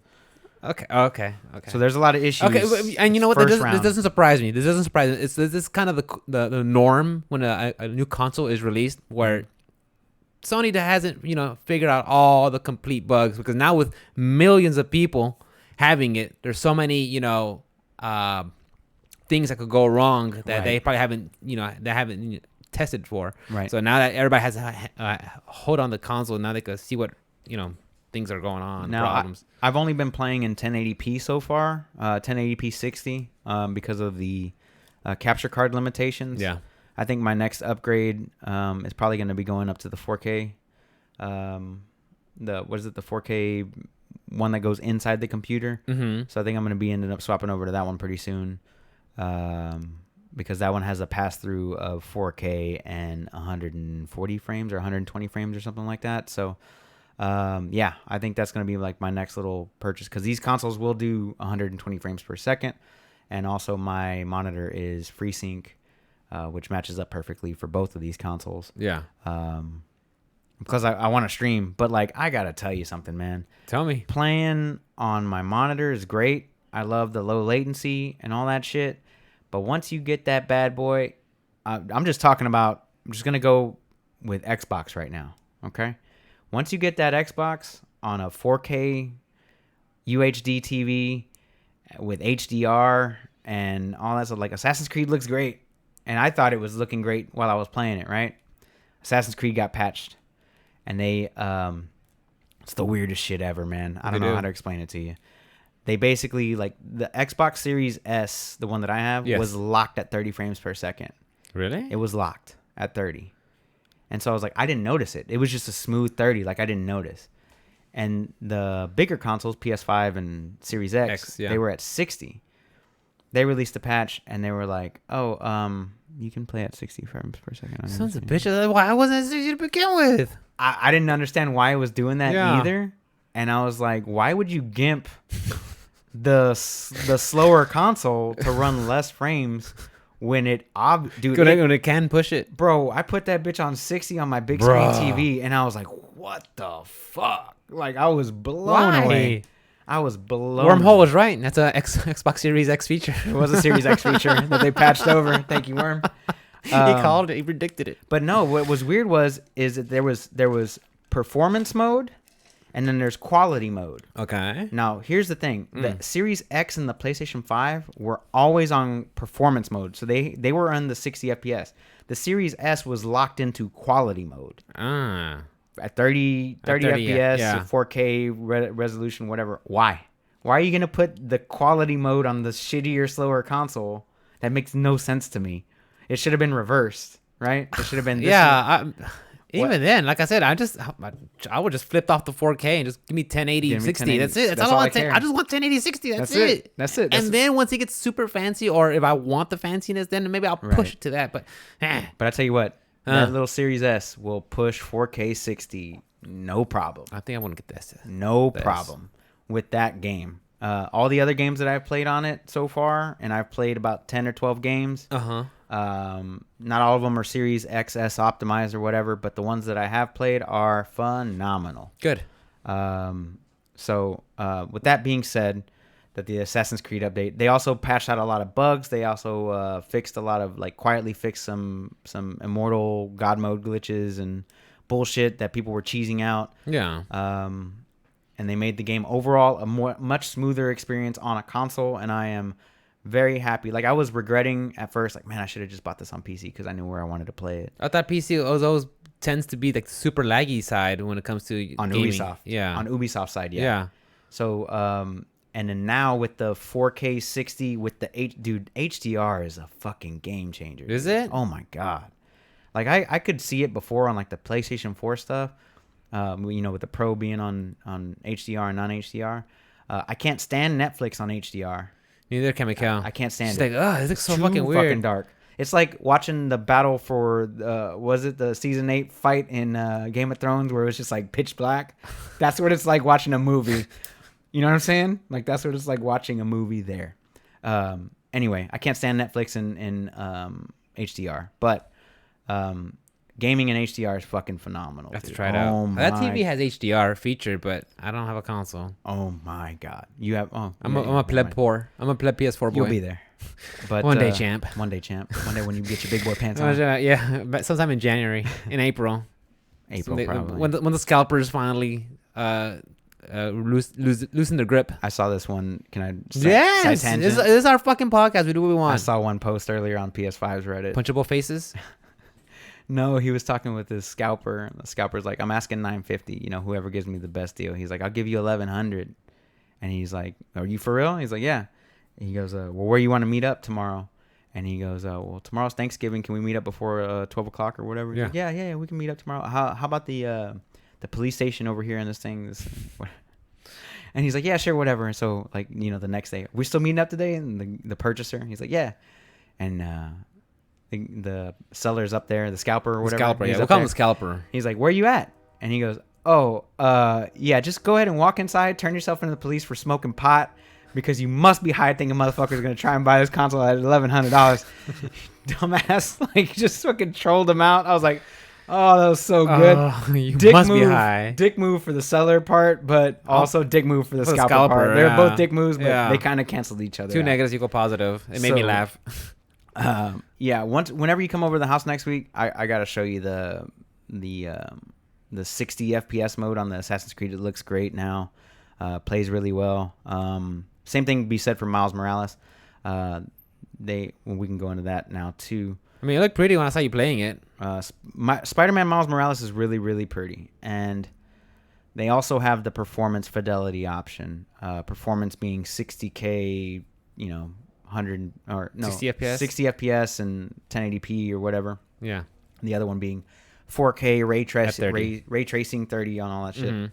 Okay. So there's a lot of issues. Okay, and you know what? First This round. doesn't surprise me. This doesn't surprise me. This is kind of the norm when a new console is released, where Sony hasn't figured out all the complete bugs, because now with millions of people having it, there's so many things that could go wrong that they probably haven't tested for. Right. So now that everybody has a hold on the console, now they can see what things are going on. Now, Problems. I've only been playing in 1080p so far, 1080p 60, because of the capture card limitations. Yeah. I think my next upgrade is probably going to be going up to the 4K. The 4K one that goes inside the computer. Mm-hmm. So I think I'm going to be ending up swapping over to that one pretty soon, because that one has a pass through of 4K and 140 frames or 120 frames or something like that. So yeah, I think that's going to be like my next little purchase, because these consoles will do 120 frames per second, and also my monitor is FreeSync, which matches up perfectly for both of these consoles. Yeah. Because I want to stream, but like I gotta tell you something, man. Tell me. Playing on my monitor is great. I love the low latency and all that shit. But once you get that bad boy, I'm just talking about. I'm just gonna go with Xbox right now. Okay. Once you get that Xbox on a 4K UHD TV with HDR and all that stuff, like Assassin's Creed looks great, and I thought it was looking great while I was playing it. Right. Assassin's Creed got patched. And they, it's the weirdest shit ever, man. I don't know how to explain it to you. They basically, like, the Xbox Series S, the one that I have, was locked at 30 frames per second. Really? It was locked at 30. And so I was like, I didn't notice it. It was just a smooth 30. Like, I didn't notice. And the bigger consoles, PS5 and Series X, they were at 60. They released a patch, and they were like, oh, you can play at 60 frames per second. Sons of bitches. Why wasn't it 60 to begin with? I didn't understand why it was doing that either. And I was like, why would you gimp the slower console to run less frames when it when it can push it? Bro, I put that bitch on 60 on my big screen TV, and I was like, what the fuck? Like, I was blown away. I was blown. Wormhole was right. That's a Xbox Series X feature. It was a Series X feature that they patched over. Thank you, Worm. He called it. He predicted it. But no, what was weird is that there was performance mode, and then there's quality mode. Okay. Now here's the thing: the Series X and the PlayStation 5 were always on performance mode, so they were on the 60 FPS. The Series S was locked into quality mode. At 30 FPS, 4K resolution, whatever. Why? Why are you gonna put the quality mode on the shittier, slower console? That makes no sense to me. It should have been reversed, right? It should have been. Even then, like I said, I would just flip off the 4K and just give me 1080 60. That's it. That's all I want. I just want 1080 60. That's it. That's it. And then once it gets super fancy, or if I want the fanciness, then maybe I'll push it to that. But I tell you what, that little Series S will push 4K 60, no problem. I think I want to get this. No problem with that game. All the other games that I've played on it so far, and I've played about 10 or 12 games. Not all of them are Series XS optimized or whatever, but the ones that I have played are phenomenal. Good. So with that being said, that the Assassin's Creed update, they also patched out a lot of bugs. They also fixed a lot of, like, quietly fixed some Immortal God mode glitches and bullshit that people were cheesing out. Yeah. And they made the game overall a much smoother experience on a console, and I am very happy. Like, I was regretting at first, like, man, I should have just bought this on PC because I knew where I wanted to play it. I thought PC always tends to be like super laggy side when it comes to on gaming. Ubisoft. Yeah. On Ubisoft side, yeah. So, and then now with the 4K 60 with the HDR is a fucking game changer. Is it? Oh my god! Like I could see it before on like the PlayStation 4 stuff. With the Pro being on HDR and non-HDR. I can't stand Netflix on HDR. Neither can Mikhail. I can't stand She's it. Like, oh, it looks so too fucking weird. Fucking dark. It's like watching the battle for was it the season 8 fight in Game of Thrones where it was just like pitch black. That's what it's like watching a movie. You know what I'm saying? Like, that's what it's like watching a movie there. Anyway, I can't stand Netflix in HDR, but gaming in HDR is fucking phenomenal. I have to try it out. That TV has HDR feature, but I don't have a console. Oh my god, you have? Oh, I'm a pleb poor. I'm a pleb PS4 boy. You'll be there. But one day, champ. One day, champ. One day when you get your big boy pants on. Yeah, but sometime in January, in April. Probably. When the scalpers finally loosen their grip. I saw this one. Can I? Yes, this is our fucking podcast. We do what we want. I saw one post earlier on PS5's Reddit. Punchable faces. No, he was talking with his scalper. And the scalper's like, I'm asking 950. You know, whoever gives me the best deal. He's like, I'll give you 1100. And he's like, are you for real? He's like, yeah. And he goes, well, where you want to meet up tomorrow? And he goes, well, tomorrow's Thanksgiving. Can we meet up before 12 o'clock or whatever? He's like, yeah, we can meet up tomorrow. How about the police station over here and this thing? And he's like, yeah, sure, whatever. And so, like, you know, the next day, we're still meeting up today? And the purchaser, he's like, yeah. And the seller's up there, the scalper or whatever. Scalper, yeah. We'll call him the scalper. He's like, where you at? And he goes, yeah, just go ahead and walk inside, turn yourself into the police for smoking pot, because you must be high thinking motherfuckers are going to try and buy this console at $1,100. Dumbass. Like, just fucking trolled him out. I was like, oh, that was so good. You dick must move, be high. Dick move for the seller part, but also dick move for the scalper part. They were both dick moves, but they kind of canceled each other. Two negatives equal positive. It made me laugh. Yeah, whenever you come over to the house next week, I got to show you the 60 FPS mode on the Assassin's Creed. It looks great now. Plays really well. Same thing be said for Miles Morales. We can go into that now too. I mean, it looked pretty when I saw you playing it. Spider-Man Miles Morales is really, really pretty. And they also have the performance fidelity option. Performance being 60K, 100 or no 60 FPS? 60 FPS and 1080p or whatever. Yeah. The other one being 4K ray tracing 30 on all that shit. Mm-hmm.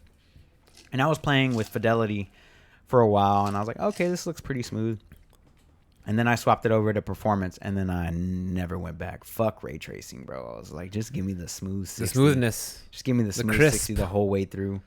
And I was playing with fidelity for a while, and I was like, okay, this looks pretty smooth. And then I swapped it over to performance, and then I never went back. Fuck ray tracing, bro. I was like, just give me the smooth 60. The smoothness. Just give me the smooth crisp. 60 the whole way through.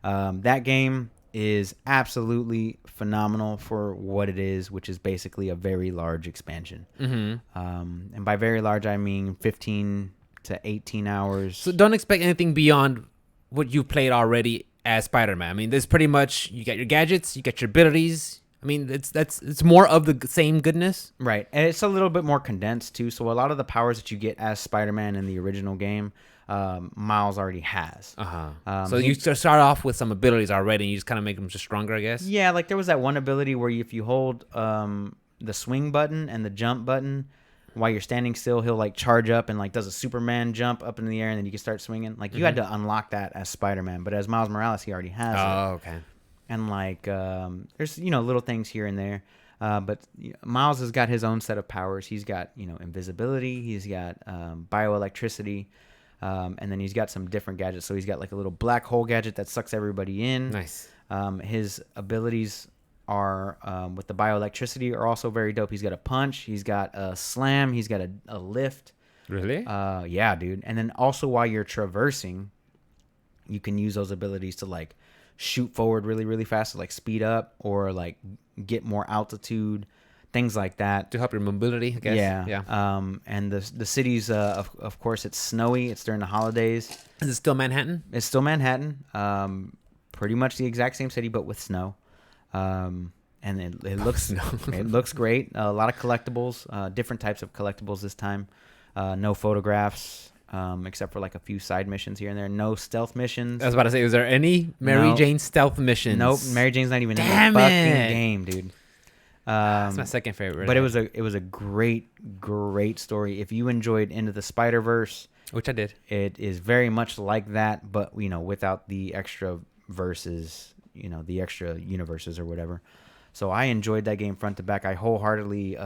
That game is absolutely phenomenal for what it is, which is basically a very large expansion. Mm-hmm. And by very large, I mean 15 to 18 hours. So don't expect anything beyond what you've played already as Spider-Man. I mean, there's pretty much, you got your gadgets, you got your abilities. I mean, it's more of the same goodness. Right. And it's a little bit more condensed, too. So a lot of the powers that you get as Spider-Man in the original game, Miles already has. Uh-huh. So you start off with some abilities already, and you just kind of make them just stronger, I guess? Yeah, like there was that one ability where if you hold the swing button and the jump button, while you're standing still, he'll like charge up and like does a Superman jump up in the air, and then you can start swinging. Like you had to unlock that as Spider-Man, but as Miles Morales, he already has it. Oh, okay. And like there's little things here and there, but Miles has got his own set of powers. He's got invisibility. He's got bioelectricity, and then he's got some different gadgets. So he's got like a little black hole gadget that sucks everybody in. Nice. His abilities are with the bioelectricity are also very dope. He's got a punch. He's got a slam. He's got a lift. Really? Yeah, dude. And then also while you're traversing, you can use those abilities to like shoot forward really, really fast, to like speed up or like get more altitude, things like that. To help your mobility, I guess. Yeah. And the city's, of course, it's snowy. It's during the holidays. Is it still Manhattan? It's still Manhattan. Pretty much the exact same city, but with snow. And it looks it looks great. A lot of collectibles, different types of collectibles this time. No photographs, except for like a few side missions here and there. No stealth missions. I was about to say, is there any Mary Jane stealth missions? Nope, Mary Jane's not even in the fucking game, dude. That's my second favorite. But it was a great story. If you enjoyed Into the Spider-Verse, which I did, it is very much like that, but without the extra verses, the extra universes or whatever. So I enjoyed that game front to back. I wholeheartedly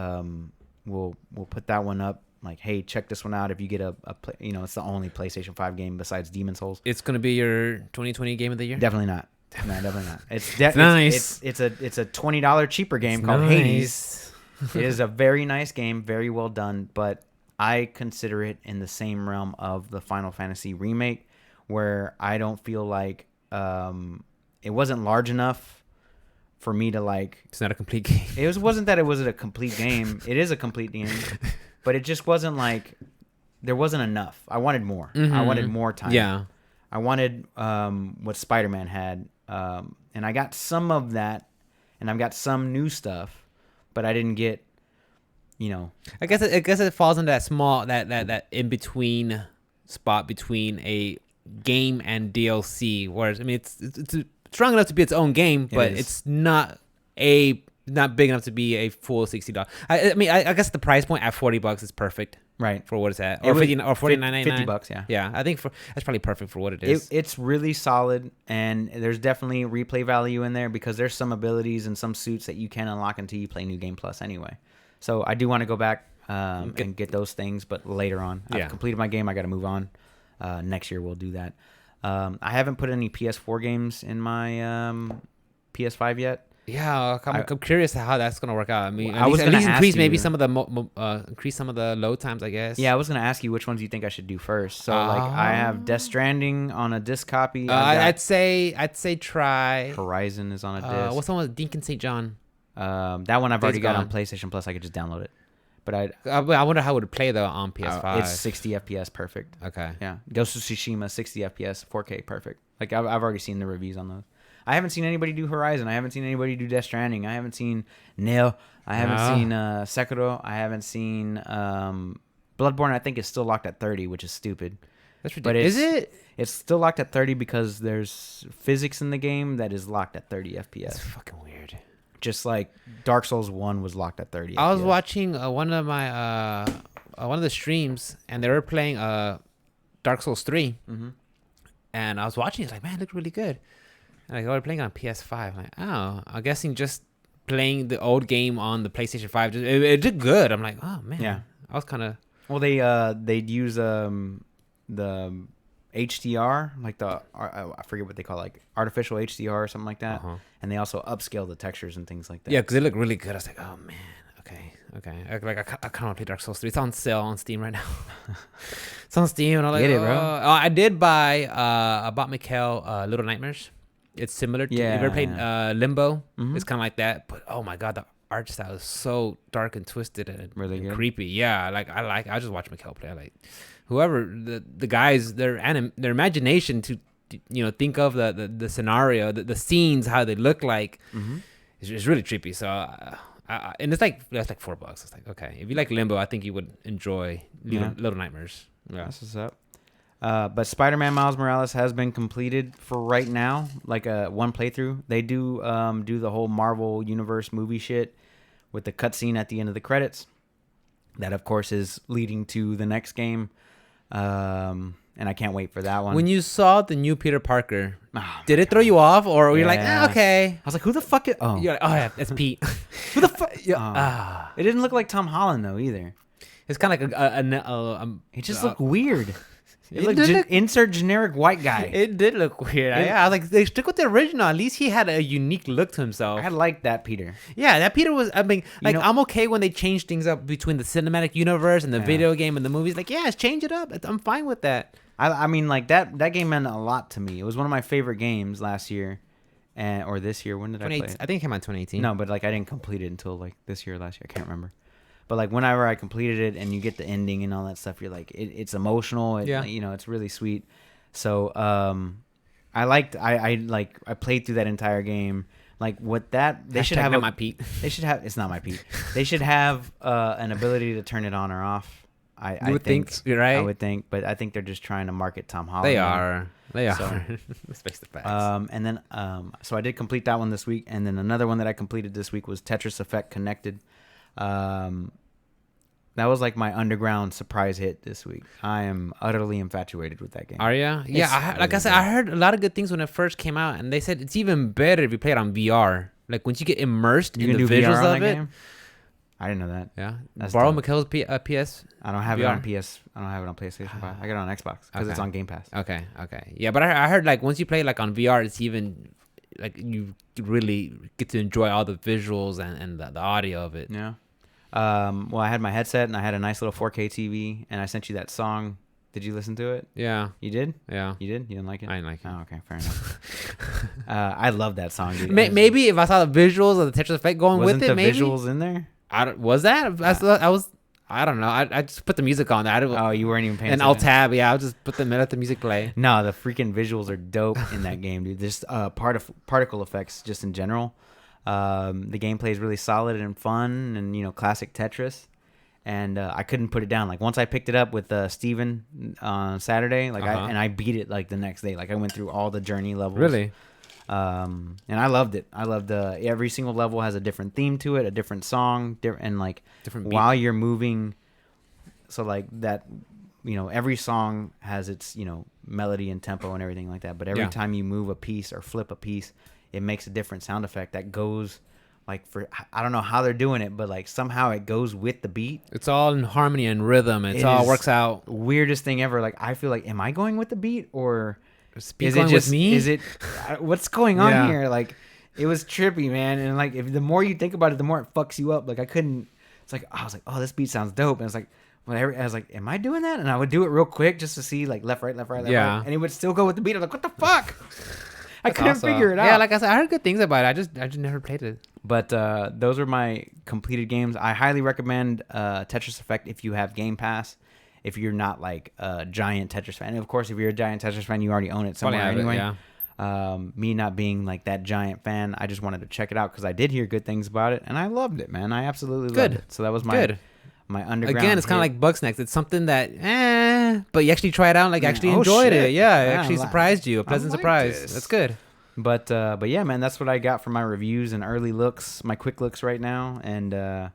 will put that one up. Like, hey, check this one out. If you get it's the only PlayStation 5 game besides Demon's Souls. It's gonna be your 2020 game of the year. Definitely not. No, definitely not. It's nice. It's a $20 cheaper game called Hades. It is a very nice game, very well done, but I consider it in the same realm of the Final Fantasy remake, where I don't feel like it wasn't large enough for me to like. It's not a complete game. It wasn't that it wasn't a complete game. It is a complete game, but it just wasn't like there wasn't enough. I wanted more. I wanted more time. Yeah. I wanted what Spider-Man had, and I got some of that, and I've got some new stuff, but I didn't get, I guess it falls into that small that in between spot between a game and DLC. Whereas I mean, it's strong enough to be its own game, but it's not a not big enough to be a full $60. I mean, I guess the price point at $40 is perfect. Right. For what it's at, or $49.99. $50, yeah. Yeah, I think that's probably perfect for what it is. It's really solid, and there's definitely replay value in there because there's some abilities and some suits that you can unlock until you play New Game Plus anyway. So I do want to go back and get those things, but later on. I've completed my game. I got to move on. Next year we'll do that. I haven't put any PS4 games in my PS5 yet. Yeah, I'm curious how that's gonna work out. I mean, I was gonna increase ask maybe you- some of the increase some of the load times, I guess. Yeah, I was gonna ask you which ones you think I should do first. So like I have Death Stranding on a disc copy. I'd say try Horizon is on a disc. what's the one with Deacon St. John? That one I've already got on Gone. PlayStation Plus. I could just download it. But I wonder how it would play though on PS5. it's 60 FPS perfect. Okay. Yeah, Ghost of Tsushima 60 FPS 4K perfect. Like I've already seen the reviews on those. I haven't seen anybody do Horizon. I haven't seen anybody do Death Stranding. I haven't seen Nail. I haven't seen Sekiro. I haven't seen Bloodborne. I think is still locked at 30, which is stupid. That's ridiculous. Is it? It's still locked at 30 because there's physics in the game that is locked at 30 FPS. That's fucking weird. Just like Dark Souls 1 was locked at 30 I was FPS. watching one of the streams, and they were playing Dark Souls 3. Mm-hmm. And I was watching. It's like, man, it looked really good. And we're playing on PS5. I'm like, oh, I'm guessing just playing the old game on the PlayStation 5, it did good. I'm like, oh man. Yeah. I was kind of. Well, they'd use the HDR, like I forget what they call it, like artificial HDR or something like that, and they also upscale the textures and things like that. Yeah, because it looked really good. I was like, oh man, okay. I kind of want to play Dark Souls 3. It's on sale on Steam right now. It's on Steam, and I'm like, Get it, bro. I did buy. I bought Mikhail Little Nightmares. It's similar to. You ever played Limbo? Mm-hmm. It's kind of like that, but oh my god, the art style is so dark and twisted and Really good. creepy. Yeah, I just watch Mikhail play. I like whoever the guys, their imagination to think of the scenario, the scenes, how they look like. Mm-hmm. It's really trippy. So and that's like $4. It's like, okay, if you like Limbo, I think you would enjoy Little Nightmares. Yeah, That's what's up. But Spider-Man Miles Morales has been completed for right now, like one playthrough. They do the whole Marvel Universe movie shit with the cutscene at the end of the credits. That, of course, is leading to the next game. And I can't wait for that one. When you saw the new Peter Parker, did it throw you off, or were you like, okay? I was like, who the fuck is... Oh, You're like, oh yeah, it's Pete. who the fuck... It didn't look like Tom Holland, though, either. It's kind of like It just looked weird. It It looked did look- insert generic white guy. It did look weird. I was like, they stuck with the original. At least he had a unique look to himself. I liked that Peter. Yeah, that Peter was. I mean, like, know- I'm okay when they change things up between the cinematic universe and the video game and the movies. Like, yeah, change it up. I'm fine with that. I mean, like that game meant a lot to me. It was one of my favorite games last year, or this year. When did I play it? I think it came out in 2018. No, but like I didn't complete it until like this year, or last year. I can't remember. But like whenever I completed it and you get the ending and all that stuff, you're like, it's emotional. It's really sweet. So I played through that entire game. Like what that they should Hashtag have not my Pete. They should have. It's not my Pete. They should have an ability to turn it on or off. I would think, you're right? I would think, but I think they're just trying to market Tom Holland. They are. So- Let's face the facts. And then so I did complete that one this week, and then another one that I completed this week was Tetris Effect Connected. That was like my underground surprise hit this week. I am utterly infatuated with that game. Are you? Yeah, like I said, good. I heard a lot of good things when it first came out, and they said it's even better if you play it on VR. Like once you get immersed You in can the do VR visuals on of that it. game? I didn't know that. Yeah, That's borrow dope. Mikhail's PS. I don't have it VR. on PS. I don't have it on PlayStation 5. I got it on Xbox because it's Okay. on Game Pass. Okay. Yeah, but I heard like once you play like on VR, it's even like you really get to enjoy all the visuals and the audio of it. Yeah. Well, I had my headset and I had a nice little 4K TV, and I sent you that song. Did you listen to it? Yeah. You did? Yeah. You did? You didn't like it? I didn't like it. Oh, okay, fair enough. I love that song, dude. Maybe if I saw the visuals of the Tetris Effect going Wasn't with it, the maybe. visuals in there? Was that? I was. I don't know. I just put the music on. Oh, you weren't even paying and attention. Alt tab. Yeah, I'll just put let the music play. No, the freaking visuals are dope in that game, dude. Just particle effects just in general. The gameplay is really solid and fun, and classic Tetris. And I couldn't put it down. Like once I picked it up with Steven on Saturday, like I beat it like the next day. Like I went through all the journey levels. Really? And I loved it. I loved every single level has a different theme to it, a different song, and like Different beat. while you're moving. So like that, every song has its, melody and tempo and everything like that. But every time you move a piece or flip a piece, it makes a different sound effect that goes like I don't know how they're doing it, but like somehow it goes with the beat. It's all in harmony and rhythm. It all works out. Weirdest thing ever. Like I feel like, am I going with the beat or is it just with me? Is it what's going on here? Like it was trippy, man. And like the more you think about it, the more it fucks you up. Like I was like, oh, this beat sounds dope. And it's like, whenever I was like, am I doing that? And I would do it real quick just to see like left, right, right. And it would still go with the beat. I was like, what the fuck? I couldn't figure it out. Yeah, like I said, I heard good things about it. I just never played it. But those are my completed games. I highly recommend Tetris Effect if you have Game Pass. If you're not like a giant Tetris fan, and of course, if you're a giant Tetris fan, you already own it somewhere anyway. Me not being like that giant fan, I just wanted to check it out because I did hear good things about it, and I loved it, man. I absolutely loved it. So that was my underground. Again, it's kind of like Bugsnax. It's something that, but you actually try it out, like actually enjoyed it. Yeah, it actually surprised you. A pleasant surprise. That's good. But yeah, man, that's what I got for my reviews and early looks, my quick looks right now. And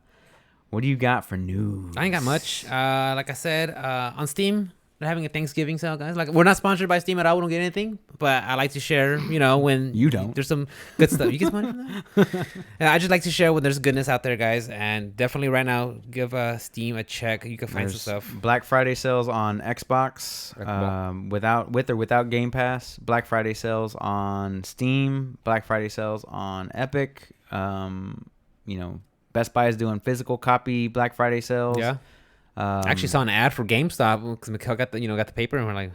what do you got for news? I ain't got much. Like I said, on Steam, they're having a Thanksgiving sale, guys. Like we're not sponsored by Steam at all. We don't get anything, but I like to share. When you don't, there's some good stuff. You get money from that? And I just like to share when there's goodness out there, guys. And definitely right now, give Steam a check. You can find some stuff. Black Friday sales on Xbox, with or without Game Pass. Black Friday sales on Steam. Black Friday sales on Epic. Best Buy is doing physical copy Black Friday sales. Yeah. I actually saw an ad for GameStop because Mikhail got the paper and we're like,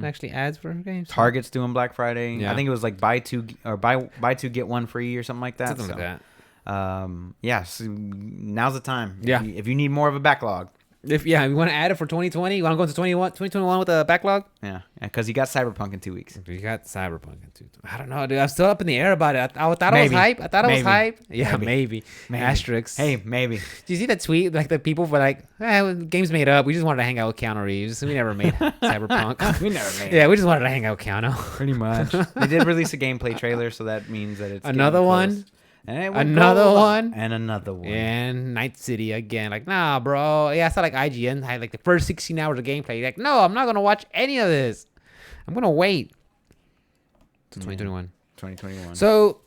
actually ads for GameStop. Target's doing Black Friday. Yeah. I think it was like buy two get one free or something like that. Something like that. So now's the time. Yeah. If you need more of a backlog. If you want to add it for 2020, you want to go into 2021 with a backlog? Yeah, because you got Cyberpunk in 2 weeks. You got Cyberpunk in 2 weeks. I don't know, dude. I'm still up in the air about it. I thought it was hype. I was hype. Yeah, maybe. Asterisks. Hey, maybe. Do you see that tweet? Like the people were like, game's made up. We just wanted to hang out with Keanu Reeves. We never made Cyberpunk. We never made it. Yeah, we just wanted to hang out with Keanu. Pretty much. They did release a gameplay trailer, so that means that it's another one. And another one. And Night City again. Like, nah, bro. Yeah, I saw like IGN had like the first 16 hours of gameplay. Like, no, I'm not going to watch any of this. I'm going to wait till 2021. 2021. So,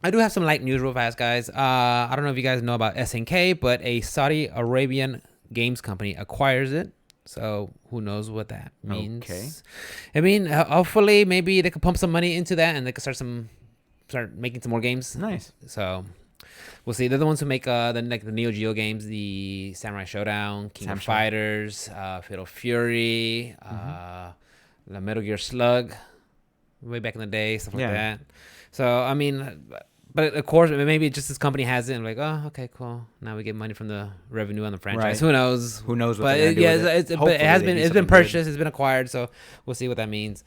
I do have some light news real fast, guys. I don't know if you guys know about SNK, but a Saudi Arabian games company acquires it. So, who knows what that means. Okay. I mean, hopefully, maybe they could pump some money into that and they could start making some more games. Nice. So we'll see. They're the ones who make the Neo Geo games, the Samurai Showdown, King of Fighters, Fatal Fury, the Metal Gear Slug, way back in the day, stuff like that. So I mean, but of course, maybe just this company has it. And like, oh, okay, cool. Now we get money from the revenue on the franchise. Right. Who knows? Who knows? What but yeah, but it has been. It's been purchased. Good. It's been acquired. So we'll see what that means.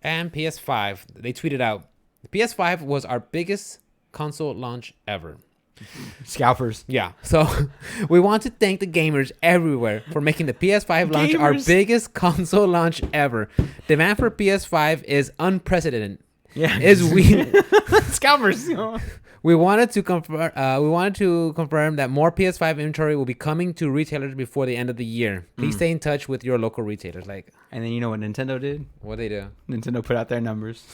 And PS5, they tweeted out, the PS5 was our biggest console launch ever. Scalpers. Yeah. So we want to thank the gamers everywhere for making the PS5 launch our biggest console launch ever. Demand for PS5 is unprecedented. Yeah. Scalpers. We wanted to confirm that more PS5 inventory will be coming to retailers before the end of the year. Please stay in touch with your local retailers. And then you know what Nintendo did? What they do? Nintendo put out their numbers.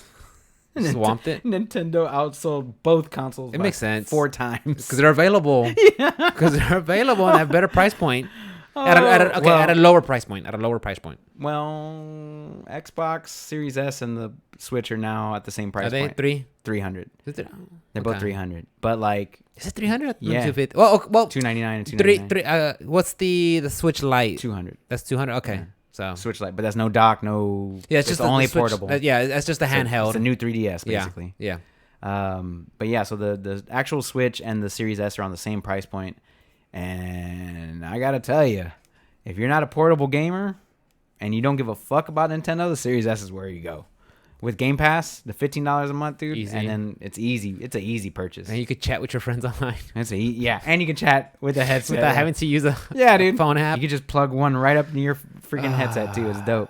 Swamped it. Nintendo outsold both consoles. It makes sense 4 times because they're available. Yeah, because they're available and at a better price point. At a lower price point. Well, Xbox Series S and the Switch are now at the same price point. Are they 300? They're both 300. But like, is it 300? Yeah. 250. Well, $299 and $299. What's the Switch Lite? 200. That's 200. Okay. Yeah. So Switch Lite, but that's no dock, no. Yeah, it's just only the Switch, portable. That's just a handheld. It's a new 3DS basically. Yeah. But yeah, so the actual Switch and the Series S are on the same price point, and I gotta tell you, if you're not a portable gamer and you don't give a fuck about Nintendo, the Series S is where you go. With Game Pass, the $15 a month, dude, easy. And then it's easy. It's an easy purchase. And you could chat with your friends online. And you can chat with a headset without having to use a dude. phone app. You could just plug one right up to your freaking headset too. It's dope.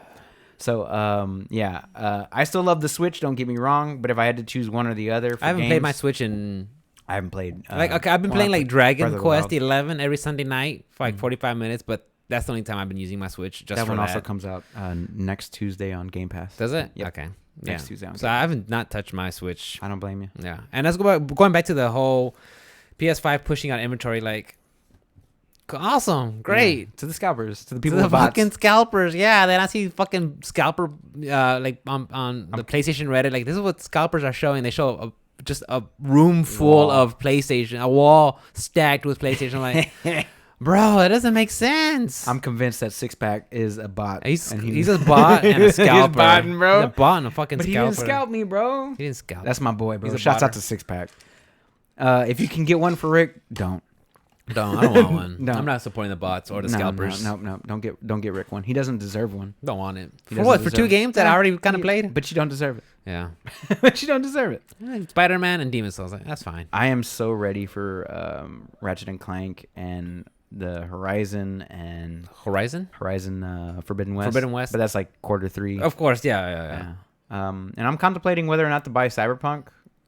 So, yeah. I still love the Switch. Don't get me wrong. But if I had to choose one or the other, I haven't played my Switch in. I haven't played. Okay, I've been playing like Dragon Quest XI every Sunday night for like 45 minutes, but that's the only time I've been using my Switch. Just that for one that. also comes out next Tuesday on Game Pass. Does it? Yep. Okay. Next Tuesday. So I haven't not touched my Switch. I don't blame you. Yeah, and let's go going back to the whole PS5 pushing out inventory. Like, awesome, great. Yeah. To the scalpers, to the People people with bots. fucking scalpers. Yeah, then I see fucking scalper like on the PlayStation Reddit. Like, this is what scalpers are showing. They show just a room full of PlayStation, a wall stacked with PlayStation. I'm like, bro, that doesn't make sense. I'm convinced that Six Pack is a bot. He's a bot and a scalper. He's botting, bro. He's a bot and a fucking But scalper. he didn't scalp me, bro. He didn't scalp. That's my boy, bro. He's a Shouts out botter. to Six Pack. If you can get one for Rick, don't. I don't want one. No. I'm not supporting the bots or the scalpers. No. Don't get Rick one. He doesn't deserve one. Don't want it. He For doesn't what? For deserve 2 it. games that I already kind of played? But you don't deserve it. Yeah. But you don't deserve it. Spider-Man and Demon Souls. Like, that's fine. I am so ready for Ratchet and Clank and the Horizon Forbidden West. Forbidden West. But that's like Q3. Of course. Yeah. And I'm contemplating whether or not to buy Cyberpunk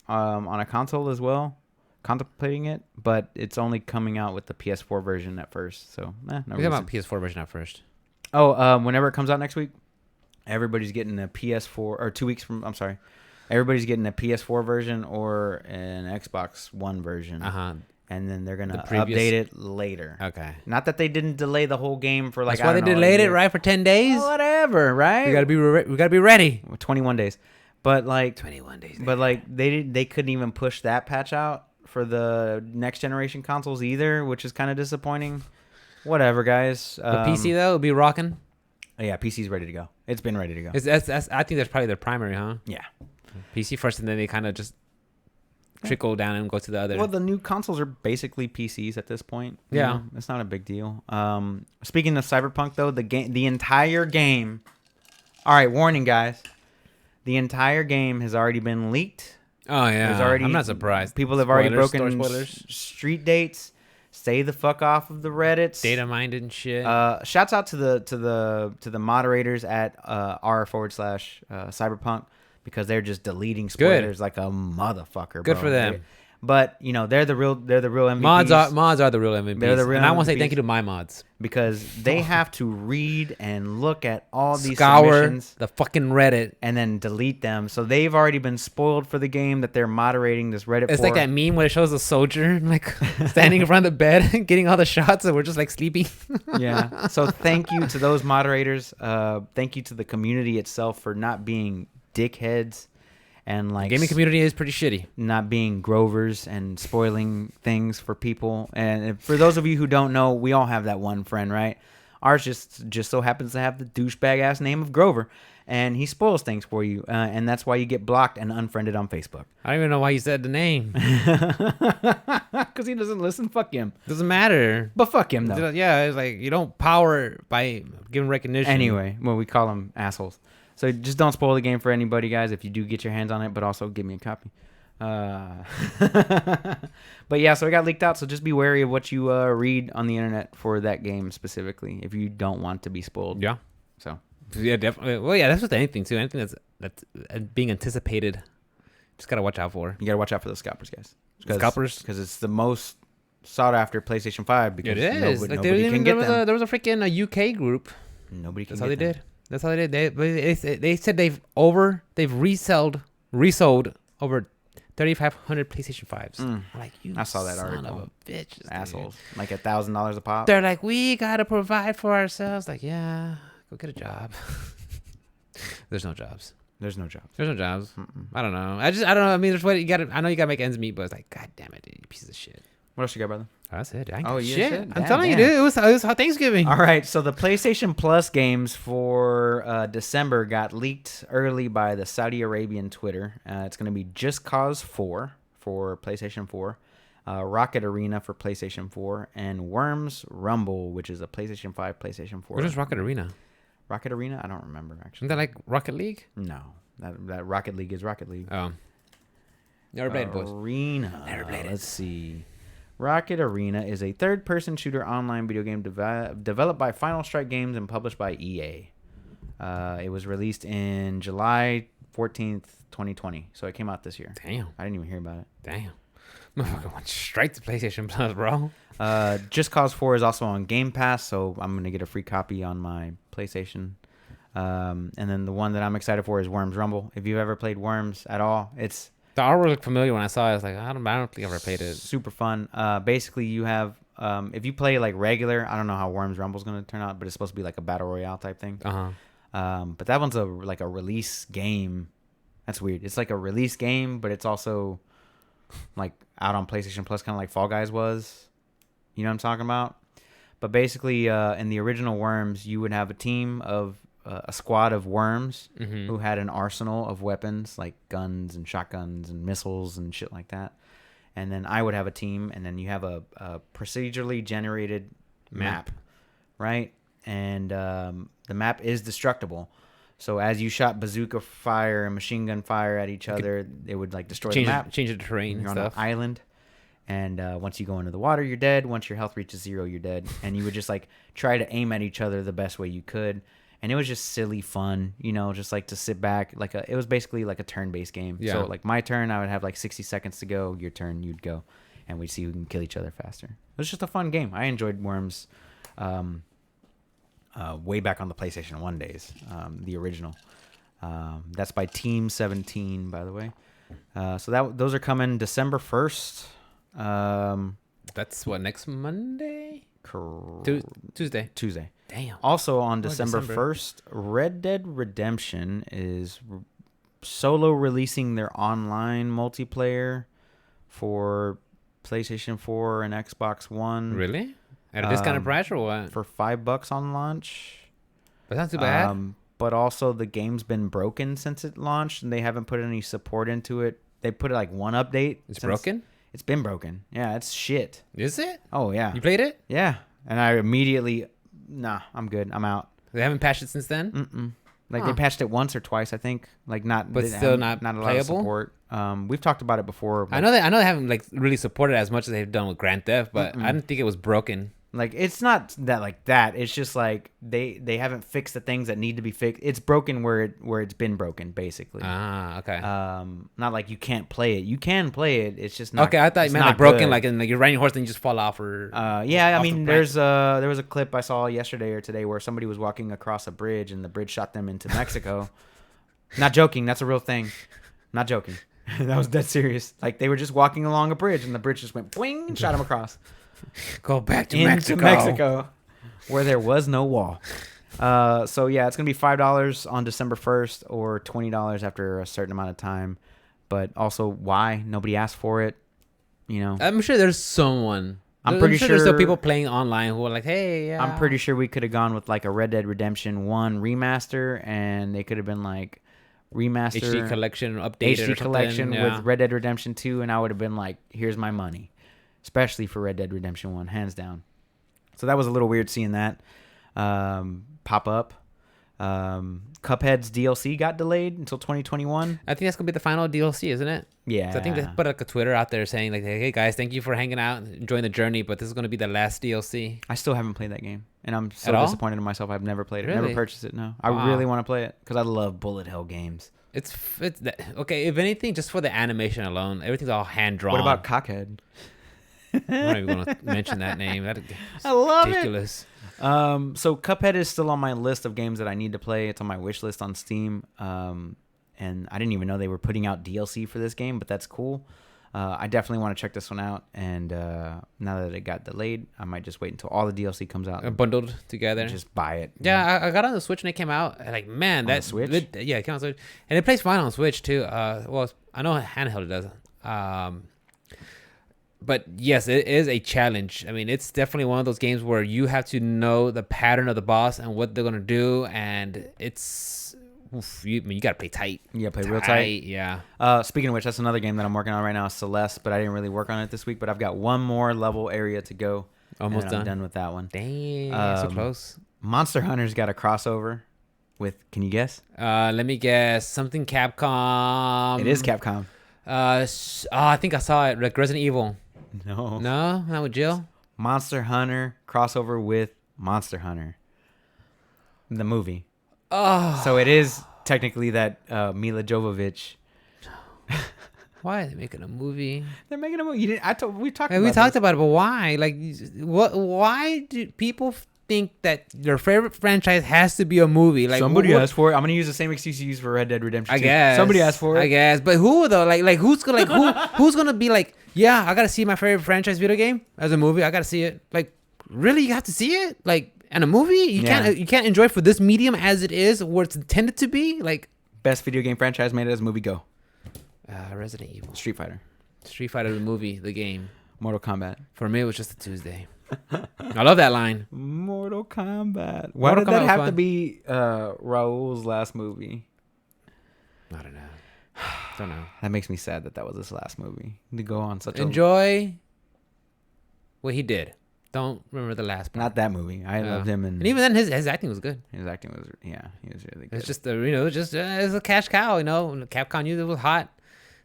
on a console as well. Contemplating it, but it's only coming out with the PS4 version at first. So, no We reason. got about PS4 version out first. Whenever it comes out next week, everybody's getting a PS4, or 2 weeks from, I'm sorry. Everybody's getting a PS4 version or an Xbox One version. Uh-huh. And then they're going to The previous- update it later. Okay. Not that they didn't delay the whole game for like, That's why they delayed it, right? For 10 days? Whatever, right? We gotta be ready. 21 days. But like 21 days. But like they couldn't even push that patch out for the next generation consoles either, which is kind of disappointing. Whatever, guys. The PC though will be rocking. Yeah, PC's ready to go. It's been ready to go. I think that's probably their primary, huh? Yeah. PC first, and then they kind of just trickle down and go to the other. Well, the new consoles are basically PCs at this point. You Yeah. know, it's not a big deal. Speaking of Cyberpunk though, the entire game. All right, warning, guys. The entire game has already been leaked. Oh yeah, I'm not surprised. People have already Spoilers, broken street dates. Stay the fuck off of the Reddits. Data mined and shit. Shouts out to the moderators at r/cyberpunk because they're just deleting spoilers like a motherfucker. Good bro. for them. But you know they're the real MVPs. Mods are the real MVPs. They're the real and I want to say MVPs. thank you to my mods because they have to read and look at all these Scour submissions the fucking Reddit. and then delete them. So they've already been spoiled for the game that they're moderating this Reddit. It's for. like that meme where it shows a soldier like standing in front of the bed and getting all the shots, and we're just like sleeping. Yeah. So thank you to those moderators. Thank you to the community itself for not being dickheads and like Gaming community is pretty shitty. not being Grovers and spoiling things for people. And for those of you who don't know, we all have that one friend, right? Ours just so happens to have the douchebag ass name of Grover, and he spoils things for you, and that's why you get blocked and unfriended on Facebook. I don't even know why you said the name. Because he doesn't listen. Fuck him. Doesn't matter. But fuck him though. Yeah, it's like you don't power by giving recognition. Anyway, well, we call them assholes. So just don't spoil the game for anybody, guys, if you do get your hands on it, but also give me a copy. But yeah, so it got leaked out, so just be wary of what you read on the internet for that game specifically if you don't want to be spoiled. Yeah. So Yeah, definitely. Well, yeah, that's with anything too. Anything that's being anticipated, just gotta watch out for. you got to watch out for those scalpers, guys. Scalpers? Because it's the most sought after PlayStation 5 because It is. nobody can get them. There was a freaking UK group. Nobody can That's how they get them. did. That's how they did. They said they've resold over 3,500 PlayStation 5s. I'm like, you I saw that son article. of a bitch, dude. Assholes. Like $1,000 a pop. They're like, we gotta provide for ourselves. Like, yeah, go get a job. There's no jobs. There's no jobs. There's no jobs. I don't know. I don't know. I mean, there's what you got. I know you gotta make ends meet, but it's like, god damn it, dude, you piece of shit. What else you got, brother? That's it. I ain't Oh, got you shit. said? I'm Damn, telling you, damn. dude. It was Thanksgiving. All right, so the PlayStation Plus games for December got leaked early by the Saudi Arabian Twitter. It's going to be Just Cause 4 for PlayStation 4, Rocket Arena for PlayStation 4, and Worms Rumble, which is a PlayStation 5, PlayStation 4. What is Rocket Arena? Rocket Arena? I don't remember, actually. Isn't that like Rocket League? No, that Rocket League is Rocket League. Oh. Never played it, boys. Arena. Never played it. Let's see. Rocket Arena is a third-person shooter online video game developed by Final Strike Games and published by EA. It was released in July 14th, 2020. So it came out this year. Damn. I didn't even hear about it. Damn. Motherfucker went straight to PlayStation Plus, bro. Just Cause 4 is also on Game Pass, so I'm going to get a free copy on my PlayStation. And then the one that I'm excited for is Worms Rumble. If you've ever played Worms at all, it's... The artwork looked familiar when I saw it. I was like, I don't think I've ever played it. Super fun. Basically, you have... if you play like regular, I don't know how Worms Rumble's going to turn out, but it's supposed to be like a Battle Royale type thing. But that one's like a release game. That's weird. It's like a release game, but it's also like out on PlayStation Plus, kind of like Fall Guys was. You know what I'm talking about? But basically, in the original Worms, you would have a team of a squad of worms who had an arsenal of weapons like guns and shotguns and missiles and shit like that. And then I would have a team, and then you have a procedurally generated map, right? And the map is destructible. So as you shot bazooka fire and machine gun fire at each other, it would like destroy the map. Change the terrain. You're and on stuff. an island, and once you go into the water, you're dead. Once your health reaches 0, you're dead. And you would just like try to aim at each other the best way you could. And it was just silly fun, you know, just like to sit back. It was basically like a turn-based game. Yeah. So like my turn, I would have like 60 seconds to go. Your turn, you'd go, and we'd see who can kill each other faster. It was just a fun game. I enjoyed Worms. Way back on the PlayStation 1 days, the original. That's by Team 17, by the way. So those are coming December 1st. That's what, next Monday? Tuesday. Damn. Also on December 1st, Red Dead Redemption is solo releasing their online multiplayer for PlayStation 4 and Xbox One. Really? At a discounted price or what? For $5 on launch. That's not too bad. But also the game's been broken since it launched, and they haven't put any support into it. They put like one update. It's broken? It's been broken. Yeah, it's shit. Is it? Oh, yeah. You played it? Yeah. And I immediately, I'm good. I'm out. They haven't patched it since then? Mm-mm. Like they patched it once or twice, I think. Like not, but still not a lot of playable? support. We've talked about it before. I know they haven't like really supported it as much as they've done with Grand Theft, but I didn't think it was broken. Like it's not that like that. It's just like they haven't fixed the things that need to be fixed. It's broken where it's been broken, basically. Okay. Not like you can't play it. You can play it. It's just not. Okay, I thought you meant like broken, good. Like in like you're riding a horse and you just fall off or. Yeah, I mean, there was a clip I saw yesterday or today where somebody was walking across a bridge and the bridge shot them into Mexico. Not joking. That's a real thing. Not joking. That was dead serious. Like they were just walking along a bridge and the bridge just went boing and shot them across. Go back to into Mexico, where there was no wall. So yeah, it's gonna be $5 on December 1st or $20 after a certain amount of time. But also, why nobody asked for it? You know, I'm sure there's someone. I'm pretty sure there's still people playing online who are like, hey, yeah. I'm pretty sure we could have gone with like a Red Dead Redemption 1 remaster, and they could have been like remaster HD collection updated HD or collection yeah. with Red Dead Redemption 2, and I would have been like, here's my money. Especially for Red Dead Redemption 1, hands down. So that was a little weird seeing that pop up. Cuphead's DLC got delayed until 2021. I think that's going to be the final DLC, isn't it? Yeah. So I think they put like a Twitter out there saying like, hey guys, thank you for hanging out and enjoying the journey, but this is going to be the last DLC. I still haven't played that game. And I'm so disappointed in myself. I've never played it. Really? Never purchased it, no. I really want to play it because I love bullet hell games. It's okay, if anything, just for the animation alone, everything's all hand-drawn. What about Cockhead? I'm not even going to mention that name. I love ridiculous. It. So Cuphead is still on my list of games that I need to play. It's on my wish list on Steam. And I didn't even know they were putting out DLC for this game, but that's cool. I definitely want to check this one out. And now that it got delayed, I might just wait until all the DLC comes out. Bundled together. Just buy it. Yeah, I got on the Switch when it came out. Like, man, that Switch? Yeah, it came on Switch. And it plays fine on Switch, too. Well, I know handheld it does. But yes, it is a challenge. I mean, it's definitely one of those games where you have to know the pattern of the boss and what they're gonna do, and it's you gotta play tight. Yeah, play real tight. Yeah. Speaking of which, that's another game that I'm working on right now, Celeste. But I didn't really work on it this week. But I've got one more level area to go. Almost and done. I'm done with that one. Dang, so close. Monster Hunter's got a crossover with. Can you guess? Let me guess. Something Capcom. It is Capcom. I think I saw it. Like Resident Evil. No, not with Jill. Monster Hunter crossover with Monster Hunter, the movie. Oh, So it is technically that Mila Jovovich. why are they making a movie? They're making a movie. You didn't, we talked And about we talked this. about it, but why? Like, what? Why do people think that their favorite franchise has to be a movie? Like, Somebody what, asked for it. I'm gonna use the same excuse you use for Red Dead Redemption 2. I guess Somebody asked for it. I guess, but who though? Like who's gonna who's gonna be like, yeah, I gotta see my favorite franchise video game as a movie. I gotta see it. Like, really, you have to see it? Like, in a movie, you can't enjoy it for this medium as it is, where it's intended to be. Like, Best video game franchise made as a movie. Go. Resident Evil, Street Fighter. Street Fighter, the movie, the game. Mortal Kombat. For me, it was just a Tuesday. I love that line. Mortal Kombat. Why Mortal did that Kombat have was to fun. be Raul's last movie? I don't know. Don't know. That makes me sad that was his last movie. To go on such Enjoy what he did. Don't remember the last part. not that movie. I loved him, And even then, his acting was good. his acting was he was really good. It's just it's a cash cow. Capcom knew it was hot.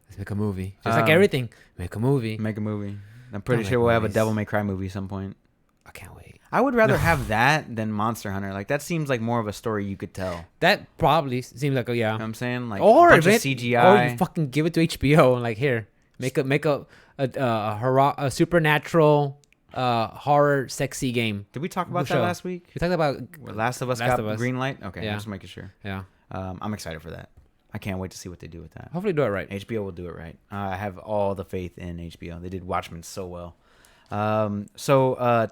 Let's make a movie. Just like everything, make a movie. Make a movie. I'm pretty Don't sure make we'll have a movies. Devil May Cry movie some point. I can't wait. I would rather have that than Monster Hunter. Like that seems like more of a story you could tell. That probably seems like You know what I'm saying? Like or a bunch of or CGI. you fucking give it to HBO and like here, make a supernatural horror sexy game. Did we talk about Show. that last week? We talked about Last of Us Last got of Us. green light? Okay, Yeah. I'm just making sure. yeah. I'm excited for that. I can't wait to see what they do with that. Hopefully do it right. HBO will do it right. I have all the faith in HBO. They did Watchmen so well.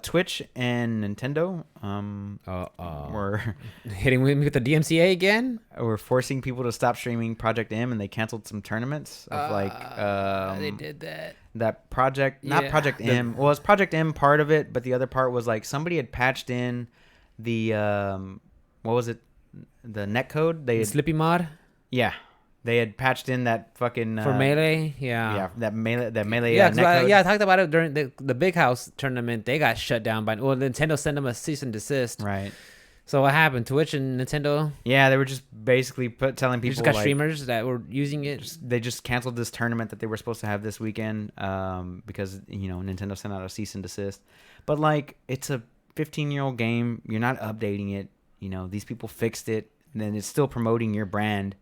Twitch and Nintendo were Hitting me with the DMCA again. were forcing people to stop streaming Project M, and they canceled some tournaments of They did that. that project, not Yeah, Project M. Well, it's Project M part of it, but the other part was like somebody had patched in the what was it? The netcode. They had, Slippy mod yeah, they had patched in that fucking for Melee. yeah, that melee Yeah, netcode. I talked about it during the Big House tournament. They got shut down by Nintendo sent them a cease and desist. Right. So what happened? Twitch and Nintendo Yeah, they were just basically telling they people just got like, streamers that were using it. they just canceled this tournament that they were supposed to have this weekend because Nintendo sent out a cease and desist. But like it's a 15-year-old game, you're not updating it. These people fixed it, and then it's still promoting your brand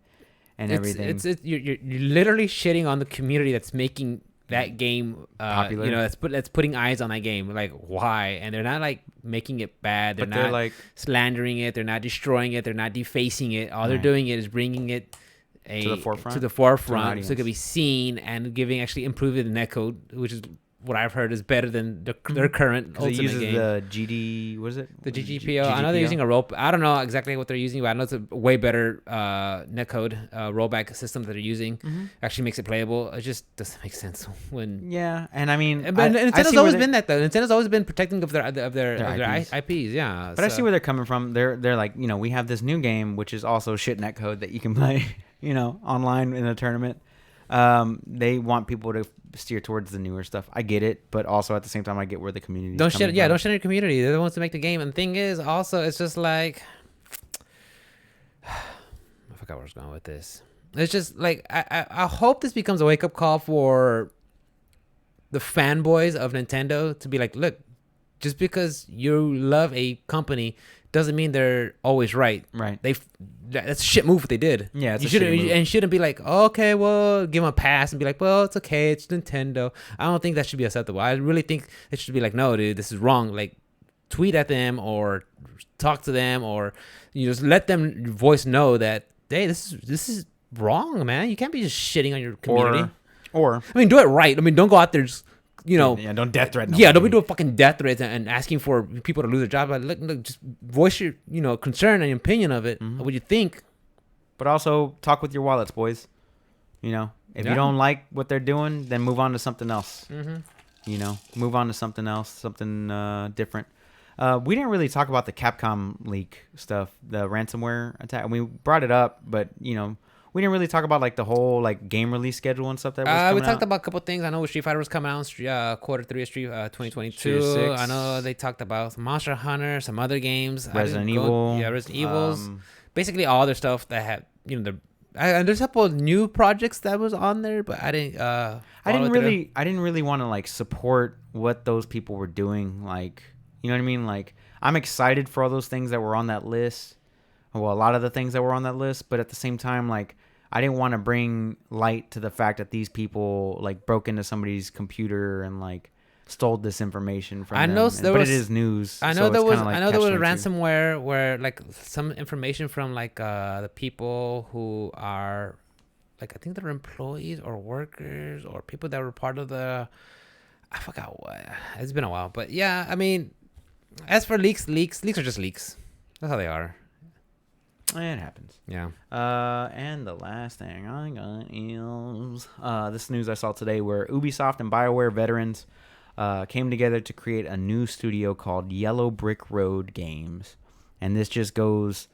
and everything. You're literally shitting on the community that's making that game Popular. that's putting eyes on that game. Like, why? And they're not like making it bad. They're But not they're like slandering it. They're not destroying it. They're not defacing it. All they're Right. doing is bringing it To the forefront? to the To forefront, an so it can be seen and improving the netcode, which is what I've heard is better than their current because it ultimate uses game. the GD. What is it? The GGPO. I know they're using a rope. I don't know exactly what they're using, but I know it's a way better netcode rollback system that they're using. Actually makes it playable. It just doesn't make sense when. Yeah, and I mean, But I Nintendo's see always where been that though. Nintendo's always been protecting of their IPs. IPs. Yeah. But I see where they're coming from. They're like, we have this new game, which is also shit netcode that you can play, online in a tournament. They want people to steer towards the newer stuff. I get it, but also at the same time, I get where the community. Don't shit. Yeah, don't shit on your community. They're the ones to make the game. And the thing is, also, it's just like I forgot where I was going with this. It's just like I hope this becomes a wake up call for the fanboys of Nintendo to be like, look, just because you love a company doesn't mean they're always right. Right. That's a shit move what they did. Yeah, it's you a shouldn't shitty move. and shouldn't be like, okay, well, give them a pass and be like, well, it's okay, it's Nintendo. I don't think that should be acceptable. I really think it should be like, no, dude, this is wrong. Like, tweet at them or talk to them or just let them voice know that, hey, this is wrong, man. You can't be just shitting on your community. Or I mean, do it right. I mean, don't go out there just yeah, don't death threaten. yeah, don't be doing fucking death threats and asking for people to lose their job. But look, just voice your, concern and your opinion of it, what you think. But also talk with your wallets, boys. If Yeah. you don't like what they're doing, then move on to something else. Mm-hmm. Move on to something else, something different. We didn't really talk about the Capcom leak stuff, the ransomware attack. We brought it up, but we didn't really talk about like the whole like game release schedule and stuff that was coming We talked out. about a couple things. I know Street Fighter was coming out quarter 3 of Street 2022. Street 6. I know they talked about some Monster Hunter, some other games. Resident Evil. Resident Evils. Basically all their stuff that had and there's a couple of new projects that was on there, but I didn't. I didn't really want to like support what those people were doing. Like, you know what I mean? Like, I'm excited for all those things that were on that list, well, a lot of the things that were on that list, but at the same time, like, I didn't want to bring light to the fact that these people like broke into somebody's computer and like stole this information from them. But it is news. I know there was ransomware where like some information from like the people who are like, I think they're employees or workers or people that were part of the, I forgot what. It's been a while, but yeah, I mean, as for leaks are just leaks. That's how they are. It happens. Yeah. And the last thing I got is this news I saw today where Ubisoft and BioWare veterans came together to create a new studio called Yellow Brick Road Games. And this just goes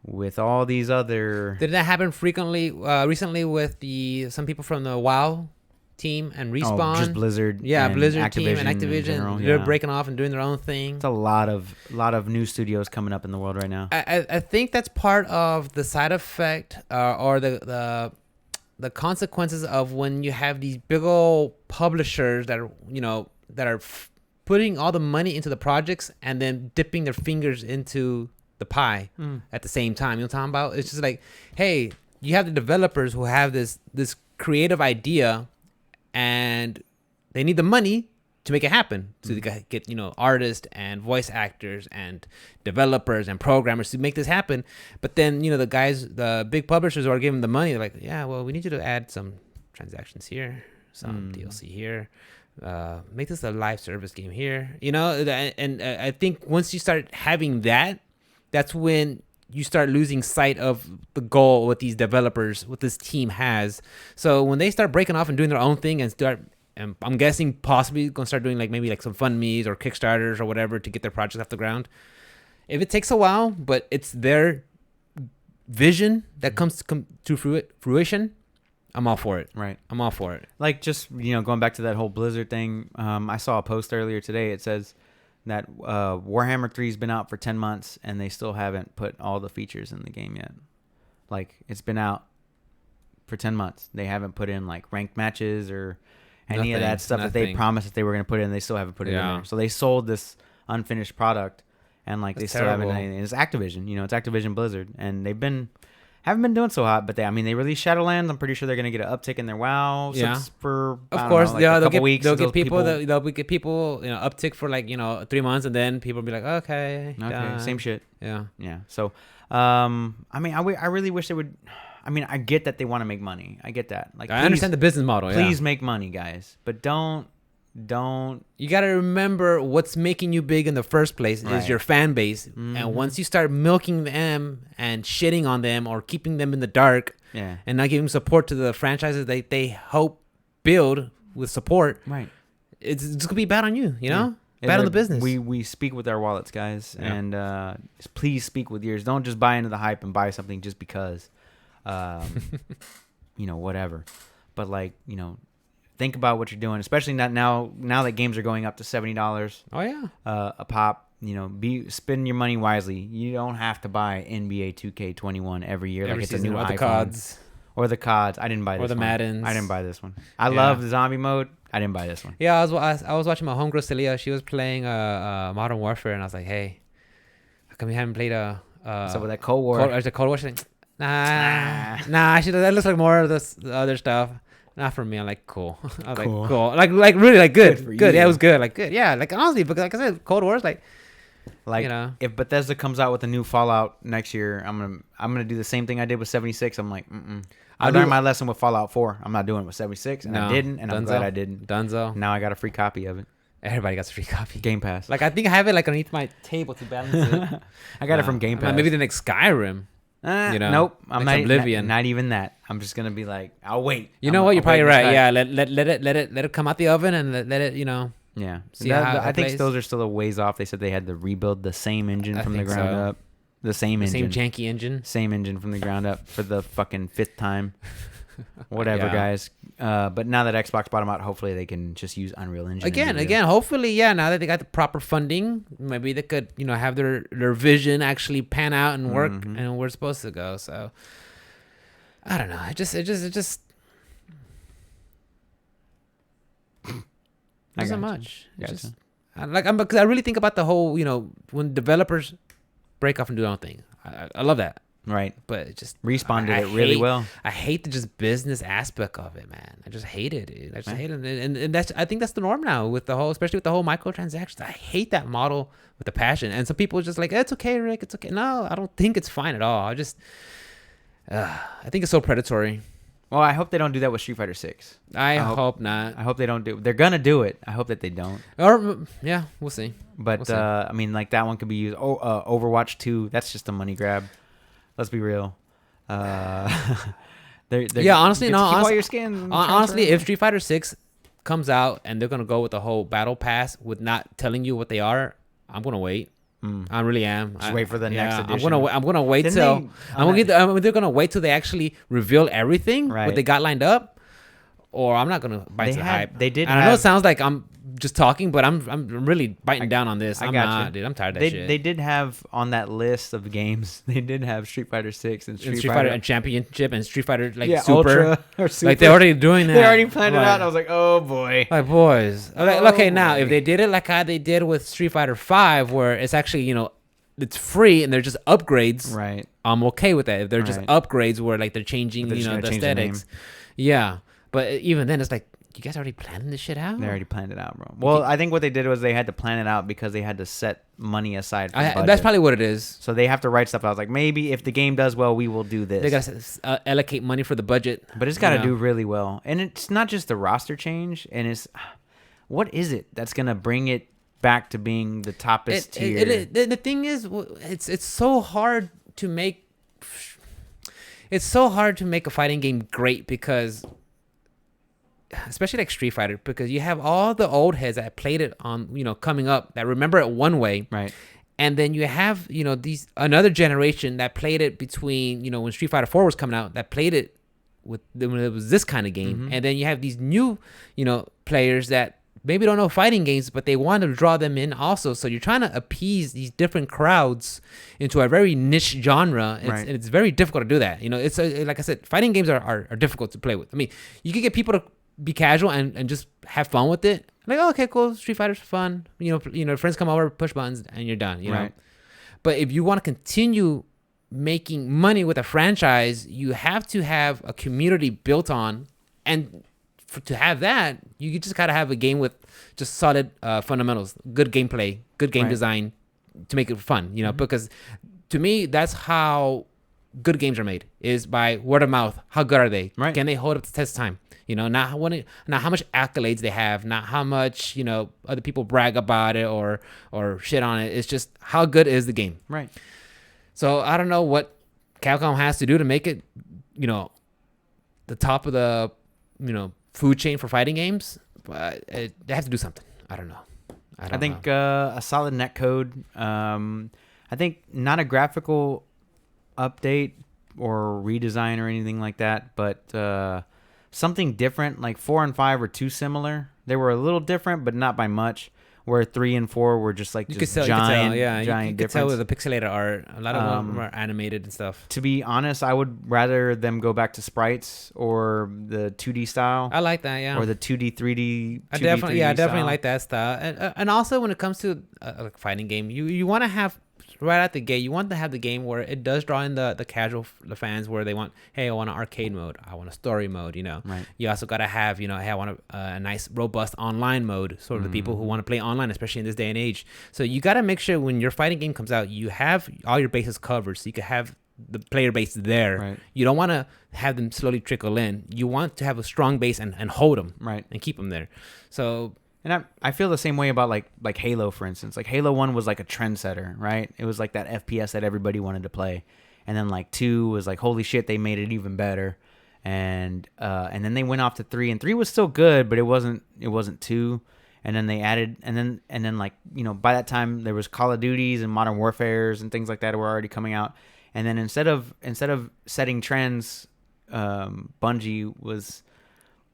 with all these other... Did that happen recently with some people from the WoW team and Respawn? Just Blizzard. Yeah, and Blizzard Activision team and Activision. general, They're breaking off and doing their own thing. It's a lot of new studios coming up in the world right now. I think that's part of the side effect or the consequences of when you have these big old publishers that are putting all the money into the projects and then dipping their fingers into the pie at the same time. You know what I'm talking about? It's just like, hey, you have the developers who have this creative idea and they need the money to make it happen. So they get artists and voice actors and developers and programmers to make this happen. But then the big publishers who are giving the money, they're like, yeah, well, we need you to add some transactions here, some DLC here, make this a live service game here, and I think once you start having that, that's when you start losing sight of the goal what these developers, what this team has. So when they start breaking off and doing their own thing and I'm guessing possibly going to start doing maybe some FundMes or Kickstarters or whatever to get their projects off the ground. If it takes a while, but it's their vision that comes to fruition, I'm all for it. Right. I'm all for it. Like just, going back to that whole Blizzard thing, I saw a post earlier today. It says that Warhammer 3 has been out for 10 months and they still haven't put all the features in the game yet. Like, it's been out for 10 months. They haven't put in ranked matches or any of that stuff that they promised that they were going to put in. They still haven't put it in there. So they sold this unfinished product and they still haven't. It's Activision, it's Activision Blizzard, and haven't been doing so hot, but they released Shadowlands. I'm pretty sure they're gonna get an uptick in their WoW. For of course, a couple weeks. They'll get people uptick for 3 months, and then people will be like, okay, same shit. Yeah. So, I really wish they would. I get that they want to make money. I get that. I understand the business model. Please make money, guys, but don't. You got to remember what's making you big in the first place is your fan base. And once you start milking them and shitting on them or keeping them in the dark and not giving support to the franchises they hope build with support, right, it's gonna be bad on you, bad on the business. We speak with our wallets, guys, and please speak with yours. Don't just buy into the hype and buy something just because whatever. But think about what you're doing, especially now that games are going up to $70. Oh yeah, a pop. Spend your money wisely. You don't have to buy NBA 2K21 every year like it's a new iPhone. Or the CODs. I didn't buy this one. Or the Maddens. I didn't buy this one. I love the zombie mode. I didn't buy this one. Yeah, I was watching my homegirl Celia. She was playing Modern Warfare, and I was like, hey, how come you haven't played so with that Cold War? Cold War. She's like, nah. That looks like more of the other stuff. Not for me. I'm like, cool. I was like, cool. Like really, good. Good. Yeah, it was good. Good. Yeah. Honestly, because like I said, Cold War's if Bethesda comes out with a new Fallout next year, I'm gonna do the same thing I did with 76. I'm like, I learned my lesson with Fallout 4. I'm not doing it with 76, and I didn't, and I'm glad I didn't. Dunzo. Now I got a free copy of it. Everybody got a free copy. Game Pass. I think I have it underneath my table to balance it. I got it from Game Pass. Maybe the next Skyrim. Nope. I'm not Oblivion. Not even that. I'm just gonna be like, I'll wait. You're probably right. Yeah, let it come out the oven and let it. Yeah. See I think those are still a ways off. They said they had to rebuild the same engine from the ground up. The same engine. Same janky engine. Same engine from the ground up for the fucking 5th time. Whatever, guys. But now that Xbox bought them out, hopefully they can just use Unreal Engine. Again, hopefully, now that they got the proper funding, maybe they could, have their vision actually pan out and work and where it's supposed to go. So, I don't know. It just not much. Because I really think about the whole, when developers break off and do their own thing. I love that. Right. But it just Respawn did it really well. I hate the just business aspect of it, man. I just hate it. Dude. I just hate it, and that's I think that's the norm now with the whole, especially with the whole microtransactions. I hate that model with a passion. And some people are just like, it's okay, Rick, it's okay. No, I don't think it's fine at all. I think it's so predatory. Well, I hope they don't do that with Street Fighter 6. I hope not. I hope they don't do. They're gonna do it. I hope that they don't. Or yeah, we'll see. But I mean, like that one could be used. Overwatch 2. That's just a money grab. Let's be real. Yeah, honestly, no. Keep all your skins. Honestly, if Street Fighter 6 comes out and they're gonna go with the whole battle pass with not telling you what they are, I'm gonna wait. I really am. Just wait for the next edition. I'm gonna wait till they're gonna wait till they actually reveal everything what they got lined up, or I'm not gonna bite the hype. They did. And I know it sounds like I'm just talking, but I'm really biting down on this. I'm not, dude. I'm tired of that shit. They did have on that list of games. They did have Street Fighter 6 and Street Fighter and Championship and Street Fighter Super. Ultra or Super. Like they're already doing that. They already planned it out. And I was like, oh boy. Like boys. Okay, now if they did it like how they did with Street Fighter 5, where it's actually it's free and they're just upgrades. Right. I'm okay with that. If they're just upgrades where like they're changing, the aesthetics. Yeah. But even then, it's like, you guys already planning this shit out? They already planned it out, bro. Well, I think what they did was they had to plan it out because they had to set money aside for budget. That's probably what it is. So they have to write stuff out. I was like, maybe if the game does well, we will do this. They got to allocate money for the budget. But it's got to do really well. And it's not just the roster change. And it's, what is it that's going to bring it back to being the toppest tier? The thing is, it's so hard to make... It's so hard to make a fighting game great because... especially like Street Fighter, because you have all the old heads that played it on, coming up, that remember it one way. Right. And then you have, these another generation that played it between, when Street Fighter 4 was coming out, that played it when it was this kind of game. Mm-hmm. And then you have these new, players that maybe don't know fighting games, but they want to draw them in also. So you're trying to appease these different crowds into a very niche genre. And it's very difficult to do that. It's like I said, fighting games are difficult to play with. I mean, you can get people to be casual and just have fun with it. Like, oh, okay, cool. Street Fighter's fun. Friends come over, push buttons, and you're done. You know. But if you want to continue making money with a franchise, you have to have a community built on, and to have that, you just gotta have a game with just solid fundamentals, good gameplay, good game design to make it fun. Because to me, that's how good games are made, is by word of mouth. How good are they? Right. Can they hold up to test time? Not how much accolades they have, not how much, other people brag about it or shit on it. It's just how good is the game. Right. So I don't know what Capcom has to do to make it, the top of the, food chain for fighting games, but they have to do something. I don't know. I think a solid netcode. I think not a graphical update or redesign or anything like that, but something different. Like 4 and 5 are too similar. They were a little different, but not by much. Where 3 and 4 were just like giant difference. You could tell with the pixelated art. A lot of them are animated and stuff. To be honest, I would rather them go back to sprites or the 2D style. I like that, yeah. Or the 2D, 3D. I definitely like that style. And also when it comes to a fighting game, you want to have right out the gate, you want to have the game where it does draw in the casual fans, where they want, hey, I want an arcade mode, I want a story mode, Right. You also got to have, hey, I want a nice robust online mode, sort of the people who want to play online, especially in this day and age. So you got to make sure when your fighting game comes out, you have all your bases covered, so you can have the player base there. Right. You don't want to have them slowly trickle in. You want to have a strong base and hold them, right, and keep them there. So. And I feel the same way about like Halo, for instance. Like Halo 1 was like a trendsetter, right? It was like that FPS that everybody wanted to play. And then like 2 was like, holy shit, they made it even better. And then they went off to 3, and 3 was still good, but it wasn't 2. And then they added, and then like, by that time there was Call of Duties and Modern Warfares and things like that were already coming out. And then instead of setting trends, Bungie was,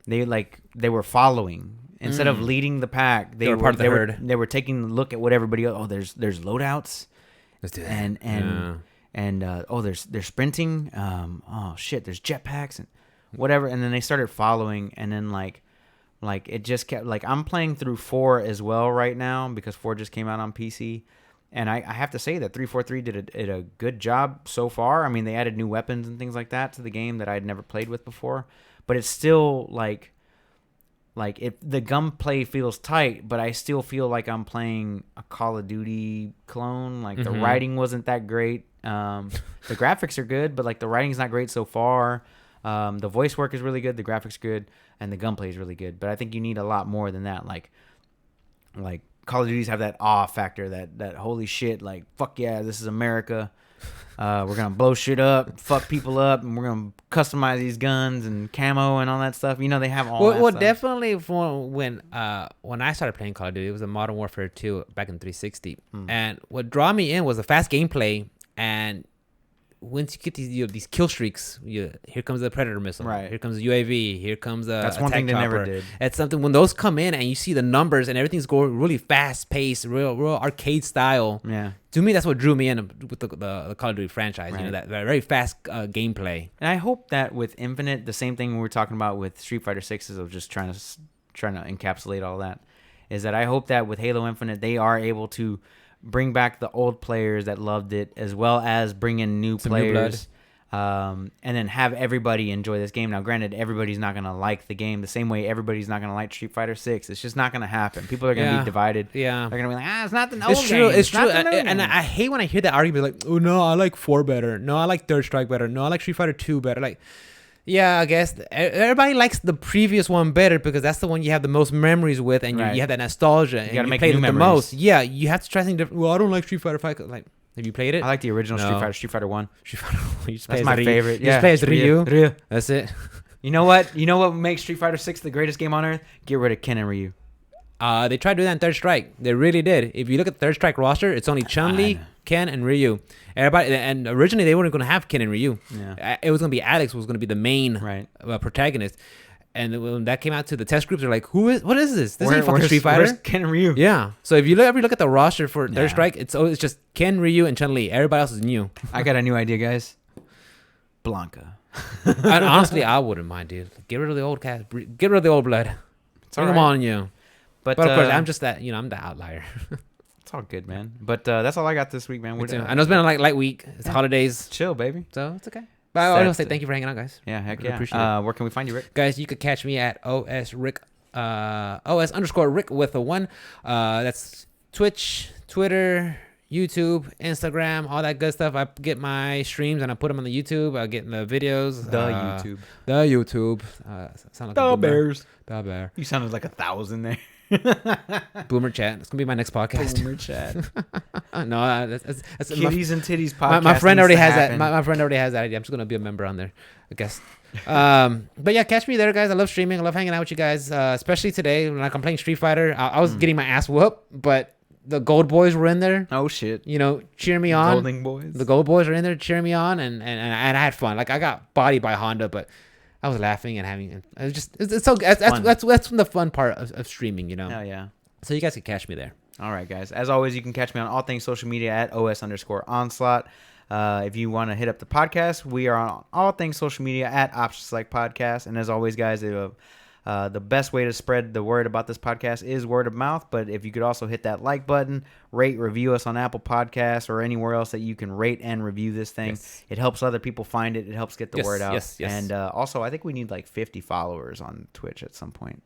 they were following. Instead of leading the pack, they were part of the herd. They were taking a look at what everybody else. Oh, there's loadouts. Let's do that. And there's sprinting. Oh shit, there's jetpacks and whatever. And then they started following, and then like it just kept, like, I'm playing through 4 as well right now because 4 just came out on PC, And I have to say that 343 did a good job so far. I mean, they added new weapons and things like that to the game that I had never played with before. But it's still like the gunplay feels tight, but I still feel like I'm playing a Call of Duty clone. Like the writing wasn't that great. The graphics are good, but like the writing's not great so far. The voice work is really good, the graphics good, and the gunplay is really good. But I think you need a lot more than that. Like Call of Duties have that awe factor, that holy shit, like fuck yeah, this is America. We're gonna blow shit up, fuck people up, and we're gonna customize these guns and camo and all that stuff. You know, they have all that stuff. Definitely when I started playing Call of Duty, it was a Modern Warfare 2 back in 360. And what drew me in was the fast gameplay. And once you get these kill streaks, here comes the Predator missile, right? Here comes the UAV, here comes the that's one thing they never did. It's something when those come in and you see the numbers and everything's going really fast paced, real arcade style. Yeah. To me, that's what drew me in with the Call of Duty franchise. Right. You know, that very fast gameplay. And I hope that with Infinite, the same thing we were talking about with Street Fighter 6 of just trying to encapsulate all that, is that I hope that with Halo Infinite they are able to bring back the old players that loved it, as well as bring in new players, and then have everybody enjoy this game. Now, granted, everybody's not gonna like the game the same way everybody's not gonna like Street Fighter 6. It's just not gonna happen. People are gonna be divided. Yeah, they're gonna be like, it's not the old game. It's true. And I hate when I hear that argument, like, oh no, I like 4 better. No, I like Third Strike better. No, I like Street Fighter 2 better. Like, yeah, I guess everybody likes the previous one better because that's the one you have the most memories with, and you have that nostalgia. You gotta make played new it memories. The most. Yeah, you have to try something different. Well, I don't like Street Fighter 5. Like, have you played it? I like the original Street Fighter 1. Street Fighter 1. That's my favorite. You just play as Ryu. That's it. You know what? You know what makes Street Fighter 6 the greatest game on earth? Get rid of Ken and Ryu. They tried to do that in Third Strike. They really did. If you look at the Third Strike roster, it's only Chun-Li, Ken, and Ryu. Everybody, and originally they weren't going to have Ken and Ryu. Yeah. It was going to be Alex was going to be the main protagonist. And when that came out to the test groups, they're like, what is this? This ain't fucking Street Fighter. Where's Ken and Ryu? Yeah. So if you ever look at the roster for Third Strike, it's just Ken, Ryu, and Chun-Li. Everybody else is new. I got a new idea, guys. Blanca. And honestly, I wouldn't mind, dude. Get rid of the old cast. Get rid of the old blood. Bring them on you. But of course, I'm just that, I'm the outlier. It's all good, man. But that's all I got this week, man. I know it's been a light week. It's holidays. Chill, baby. So it's okay. But I want to say thank you for hanging out, guys. Yeah, heck yeah. Appreciate it. Where can we find you, Rick? Guys, you could catch me at OS_Rick with a 1. That's Twitch, Twitter, YouTube, Instagram, all that good stuff. I get my streams and I put them on the YouTube. I get the videos. YouTube. The YouTube. Sound like the Bears. The Bear. You sounded like 1,000 there. Boomer Chat. It's gonna be my next podcast. Boomer Chat. No, that's Kitties and Titties podcast. My friend already has that. My friend already has that idea. I'm just gonna be a member on there, I guess. But yeah, catch me there, guys. I love streaming. I love hanging out with you guys, especially today when I'm playing Street Fighter. I was getting my ass whooped, but the Gold Boys were in there. Oh shit! Cheering me on. Golding Boys. The Gold Boys are in there cheering me on, and I had fun. Like I got bodied by Honda, but I was laughing and having. It's so that's the fun part of streaming, Hell yeah! So you guys can catch me there. All right, guys. As always, you can catch me on all things social media at OS_Onslaught. If you want to hit up the podcast, we are on all things social media at Optionselectpodcast. And as always, guys, the best way to spread the word about this podcast is word of mouth. But if you could also hit that like button, rate, review us on Apple Podcasts or anywhere else that you can rate and review this thing. It helps other people find it. It helps get the word out. Yes. And also, I think we need like 50 followers on Twitch at some point.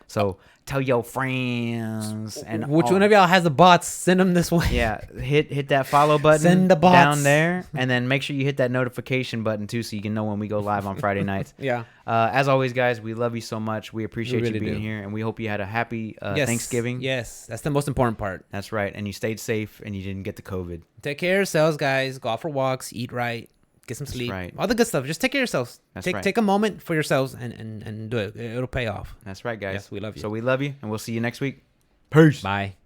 So tell your friends. And which one of y'all has the bots, send them this way. Yeah, hit that follow button. Send the bots down there, and then make sure you hit that notification button too, so you can know when we go live on Friday nights. Yeah. As always, guys, we love you so much. We appreciate you being here, and we hope you had a happy Thanksgiving. Yes, that's the most important part. That's right, and you stayed safe, and you didn't get the COVID. Take care of yourselves, guys. Go out for walks, eat right. Get some sleep. Right. All the good stuff. Just take care of yourselves. Right. Take a moment for yourselves and do it. It'll pay off. That's right, guys. Yes, we love you. So we love you, and we'll see you next week. Peace. Bye.